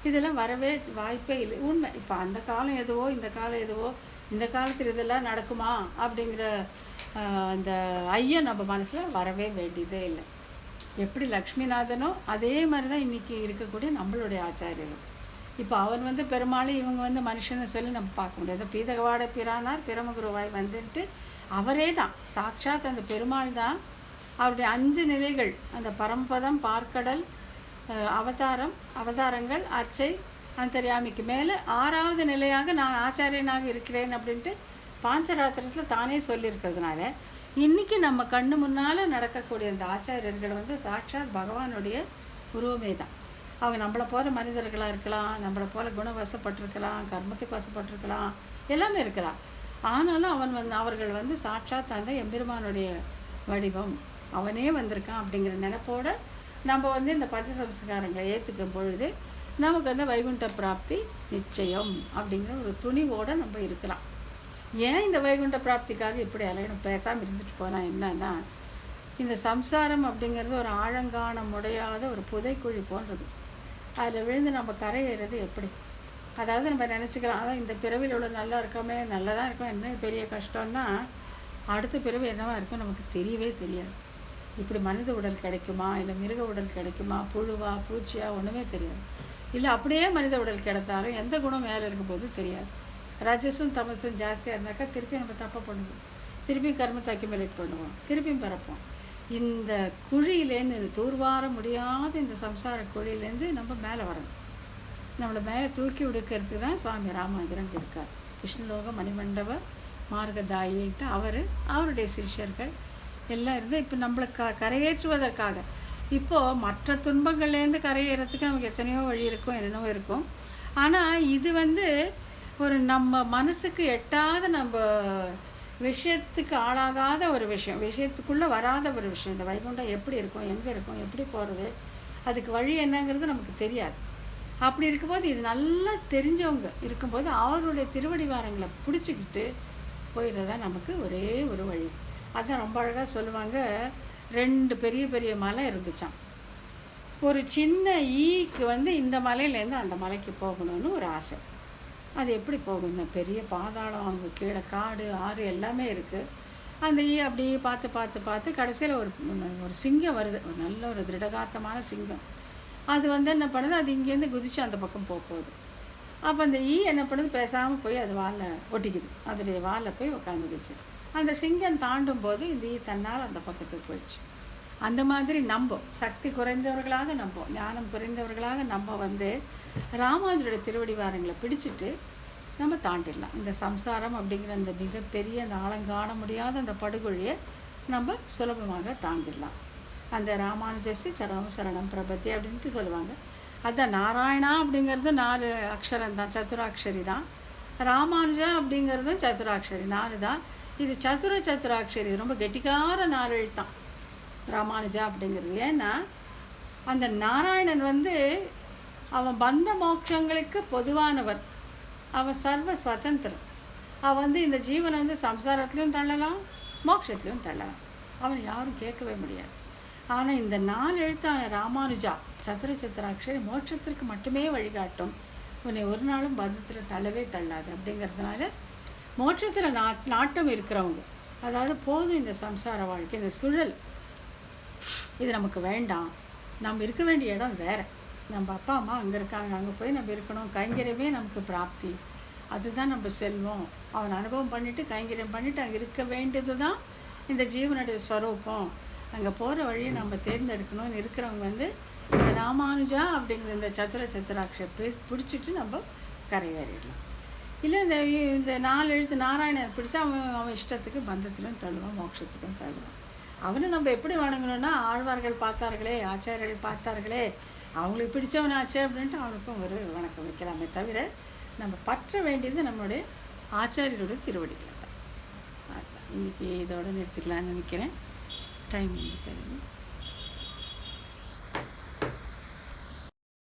இதெல்லாம் வரவே வாய்ப்பே இல்லை. உண்மை. இப்போ அந்த காலம் எதுவோ இந்த காலம் எதுவோ இந்த காலத்தில் இதெல்லாம் நடக்குமா அப்படிங்கிற அந்த ஐயம் நம்ம மனசில் வரவே வேண்டியதே இல்லை. எப்படி லக்ஷ்மிநாதனோ அதே மாதிரி தான் இன்றைக்கி இருக்கக்கூடிய நம்மளுடைய ஆச்சாரியரும். இப்போ அவன் வந்து பெருமாள் இவங்க வந்து மனுஷன்னு சொல்லி நம்ம பார்க்க முடியாது. பீதகவாட பிரானார் பிரமகுருவாய் வந்துட்டு அவரே தான் சாட்சாத் அந்த பெருமாள் தான். அவருடைய 5 நிலைகள் அந்த பரம்பதம் பார்க்கடல் அவதாரங்கள் அர்ச்சை அந்தர்யாமிக்கு மேலே 6வது நிலையாக நான் ஆச்சாரியனாக இருக்கிறேன் அப்படின்ட்டு பாஞ்சராத்திரத்தில் தானே சொல்லியிருக்கிறதுனால இன்னைக்கு நம்ம கண்ணு முன்னால் நடக்கக்கூடிய அந்த ஆச்சாரியர்கள் வந்து சாட்சாத் பகவானுடைய உருவமே தான். அவங்க நம்மளை போல மனிதர்களாக இருக்கலாம், நம்மளை போல குணவசப்பட்டிருக்கலாம், கர்மத்துக்கு வசப்பட்டிருக்கலாம், எல்லாமே இருக்கலாம். ஆனாலும் அவர்கள் வந்து சாட்சாத் அந்த எம்பெருமானுடைய வடிவம், அவனே வந்திருக்கான் அப்படிங்கிற நினைப்போட நம்ம வந்து இந்த பஞ்சசம்ஸ்காரங்களை ஏற்றுக்கும் பொழுது நமக்கு அந்த வைகுண்ட பிராப்தி நிச்சயம் அப்படிங்கிற ஒரு துணிவோடு நம்ம இருக்கலாம். ஏன் இந்த வைகுண்ட பிராப்திக்காக இப்படி அலையணும், பேசாமல் இருந்துட்டு போனால் என்னன்னா, இந்த சம்சாரம் அப்படிங்கிறது ஒரு ஆழங்காண முடியாத ஒரு புதைக்குழி போன்றது. அதில் விழுந்து நம்ம கரையேறது எப்படி? அதாவது நம்ம நினச்சிக்கலாம், அதான் இந்த பிறவியில் உள்ள நல்லா இருக்கோமே, நல்லதாக இருக்கும், என்ன பெரிய கஷ்டம்னா அடுத்த பிறவி என்னவா இருக்கும் நமக்கு தெரியவே தெரியாது. இப்படி மனித உடல் கிடைக்குமா, இல்லை மிருக உடல் கிடைக்குமா, புழுவா பூச்சியா ஒன்றுமே தெரியாது. இல்லை அப்படியே மனித உடல் கிடைத்தாலும் எந்த குணம் மேலே இருக்கும்போது தெரியாது. ரஜஸும் தமசும் ஜாஸ்தியாக இருந்தாக்கா திருப்பி நம்ம தப்பை பண்ணுவோம், திருப்பி கர்மத்தை அக்யூமுலேட் பண்ணுவோம், திருப்பியும் பிறப்போம். இந்த குழியிலேருந்து, இந்த தூர்வார முடியாத இந்த சம்சார குழியிலேருந்து நம்ம மேலே வரணும். நம்மளை மேலே தூக்கி விடுக்கிறதுக்கு தான் சுவாமி ராமானுஜர் இருக்கார். விஷ்ணுலோக மணிமண்டப மார்கதாயின்ட்டு அவருடைய சிஷ்யர்கள் எல்லாம் இருந்து இப்போ நம்மளை கரையேற்றுவதற்காக. இப்போது மற்ற துன்பங்கள்லேருந்து கரையேறதுக்கு நமக்கு எத்தனையோ வழி இருக்கும், என்னென்னவோ இருக்கும். ஆனால் இது ஒரு நம்ம மனசுக்கு எட்டாத, நம்ம விஷயத்துக்கு ஆளாகாத ஒரு விஷயம், விஷயத்துக்குள்ளே வராத ஒரு விஷயம். இந்த வைகுண்டம் எப்படி இருக்கும், எங்கே இருக்கும், எப்படி போகிறது, அதுக்கு வழி என்னங்கிறது நமக்கு தெரியாது. அப்படி இருக்கும்போது இது நல்லா தெரிஞ்சவங்க இருக்கும்போது அவருடைய திருவடிவாரங்களை பிடிச்சிக்கிட்டு போயிடுறதா நமக்கு ஒரே ஒரு வழி. அதான் ரொம்ப அழகாக சொல்லுவாங்க. 2 பெரிய பெரிய மலை இருந்துச்சான். ஒரு சின்ன ஈக்கு இந்த மலையிலேருந்து அந்த மலைக்கு போகணும்னு ஒரு ஆசை. அது எப்படி போகும்? இந்த பெரிய பாதாளம், அவங்க கீழே காடு ஆறு எல்லாமே இருக்குது. அந்த ஈ அப்படியே பார்த்து பார்த்து பார்த்து கடைசியில் ஒரு சிங்கம் வருது, ஒரு நல்ல ஒரு திருடகாத்தமான சிங்கம். அது என்ன பண்ணுது, அது இங்கேருந்து குதிச்சு அந்த பக்கம் போகுது. அப்போ அந்த ஈ என்ன பண்ணுது, பேசாமல் போய் அது வாழை ஒட்டிக்குது, அதோடைய வாழை போய் உட்காந்துக்குச்சு. அந்த சிங்கம் தாண்டும் போது இந்த ஈ தன்னால் அந்த பக்கத்துக்கு போயிடுச்சு. அந்த மாதிரி நம்ம சக்தி குறைந்தவர்களாக, நம்ம ஞானம் குறைந்தவர்களாக நம்ம ராமானுஜருடைய திருவடிவாரங்களை பிடிச்சிட்டு நம்ம தாண்டிடலாம். இந்த சம்சாரம் அப்படிங்கிற அந்த மிகப்பெரிய அந்த ஆழங்காண முடியாத அந்த படுகொழியை நம்ம சுலபமாக தாண்டிடலாம். அந்த ராமானுஜசி சரணம் சரணம் பிரபத்தி அப்படின்ட்டு சொல்லுவாங்க. அதான் நாராயணா அப்படிங்கிறது 4 அக்ஷரம் தான், சதுராட்சரி தான். ராமானுஜா அப்படிங்கிறதும் சதுராட்சரி 4 தான். இது சதுராட்சரி, ரொம்ப கெட்டிக்கார 4 எழுத்தான் ராமானுஜா அப்படிங்கிறது. ஏன்னா அந்த நாராயணன் அவன் பந்த மோட்சங்களுக்கு பொதுவானவர், அவன் சர்வ சுதந்திரன். அவன் இந்த ஜீவனை சம்சாரத்திலையும் தள்ளலாம், மோட்சத்திலையும் தள்ளலாம், அவன் யாரும் கேட்கவே முடியாது. ஆனால் இந்த 4 எழுத்தான ராமானுஜா சதுராட்சரி மோட்சத்திற்கு மட்டுமே வழிகாட்டும், உன்னை ஒரு நாளும் பந்தத்தில் தள்ளவே தள்ளாது. அப்படிங்கிறதுனால மோட்சத்தில் நாட்டம் இருக்கிறவங்க, அதாவது போதும் இந்த சம்சார வாழ்க்கை, இந்த சுழல் இது நமக்கு வேண்டாம், நம்ம இருக்க வேண்டிய இடம் வேற, நம்ம அப்பா அம்மா அங்கே இருக்காங்க, அங்கே போய் நம்ம இருக்கணும், கைங்கரியமே நமக்கு பிராப்தி, அதுதான் நம்ம செல்வம். அவன் அனுபவம் பண்ணிட்டு கைங்கரியம் பண்ணிட்டு அங்கே இருக்க வேண்டியது தான் இந்த ஜீவனுடைய ஸ்வரூபம். அங்கே போகிற வழியை நம்ம தேர்ந்தெடுக்கணும்னு இருக்கிறவங்க இந்த ராமானுஜா அப்படிங்கிற இந்த சதுராட்சரி பிடிச்சிட்டு நம்ம கரையேறிடலாம். இல்லை இந்த 4 எழுத்து நாராயணன் பிடிச்சா அவன் இஷ்டத்துக்கு பந்தத்திலும் தள்ளுவான், மோட்சத்துக்கும் தள்ளுவான். அவனை நம்ம எப்படி வணங்கணும்னா, ஆழ்வார்கள் பார்த்தார்களே, ஆச்சாரியர்கள் பார்த்தார்களே, அவங்களுக்கு பிடிச்சவன் ஆச்சு அப்படின்ட்டு அவனுக்கும் ஒரு வணக்கம் வைக்கலாமே தவிர, நம்ம பற்ற வேண்டியது நம்மளுடைய ஆச்சாரியருடைய திருவடிகளை தான். அதுதான் இன்னைக்கு இதோட நிறுத்திக்கலாம்னு நினைக்கிறேன். டைம்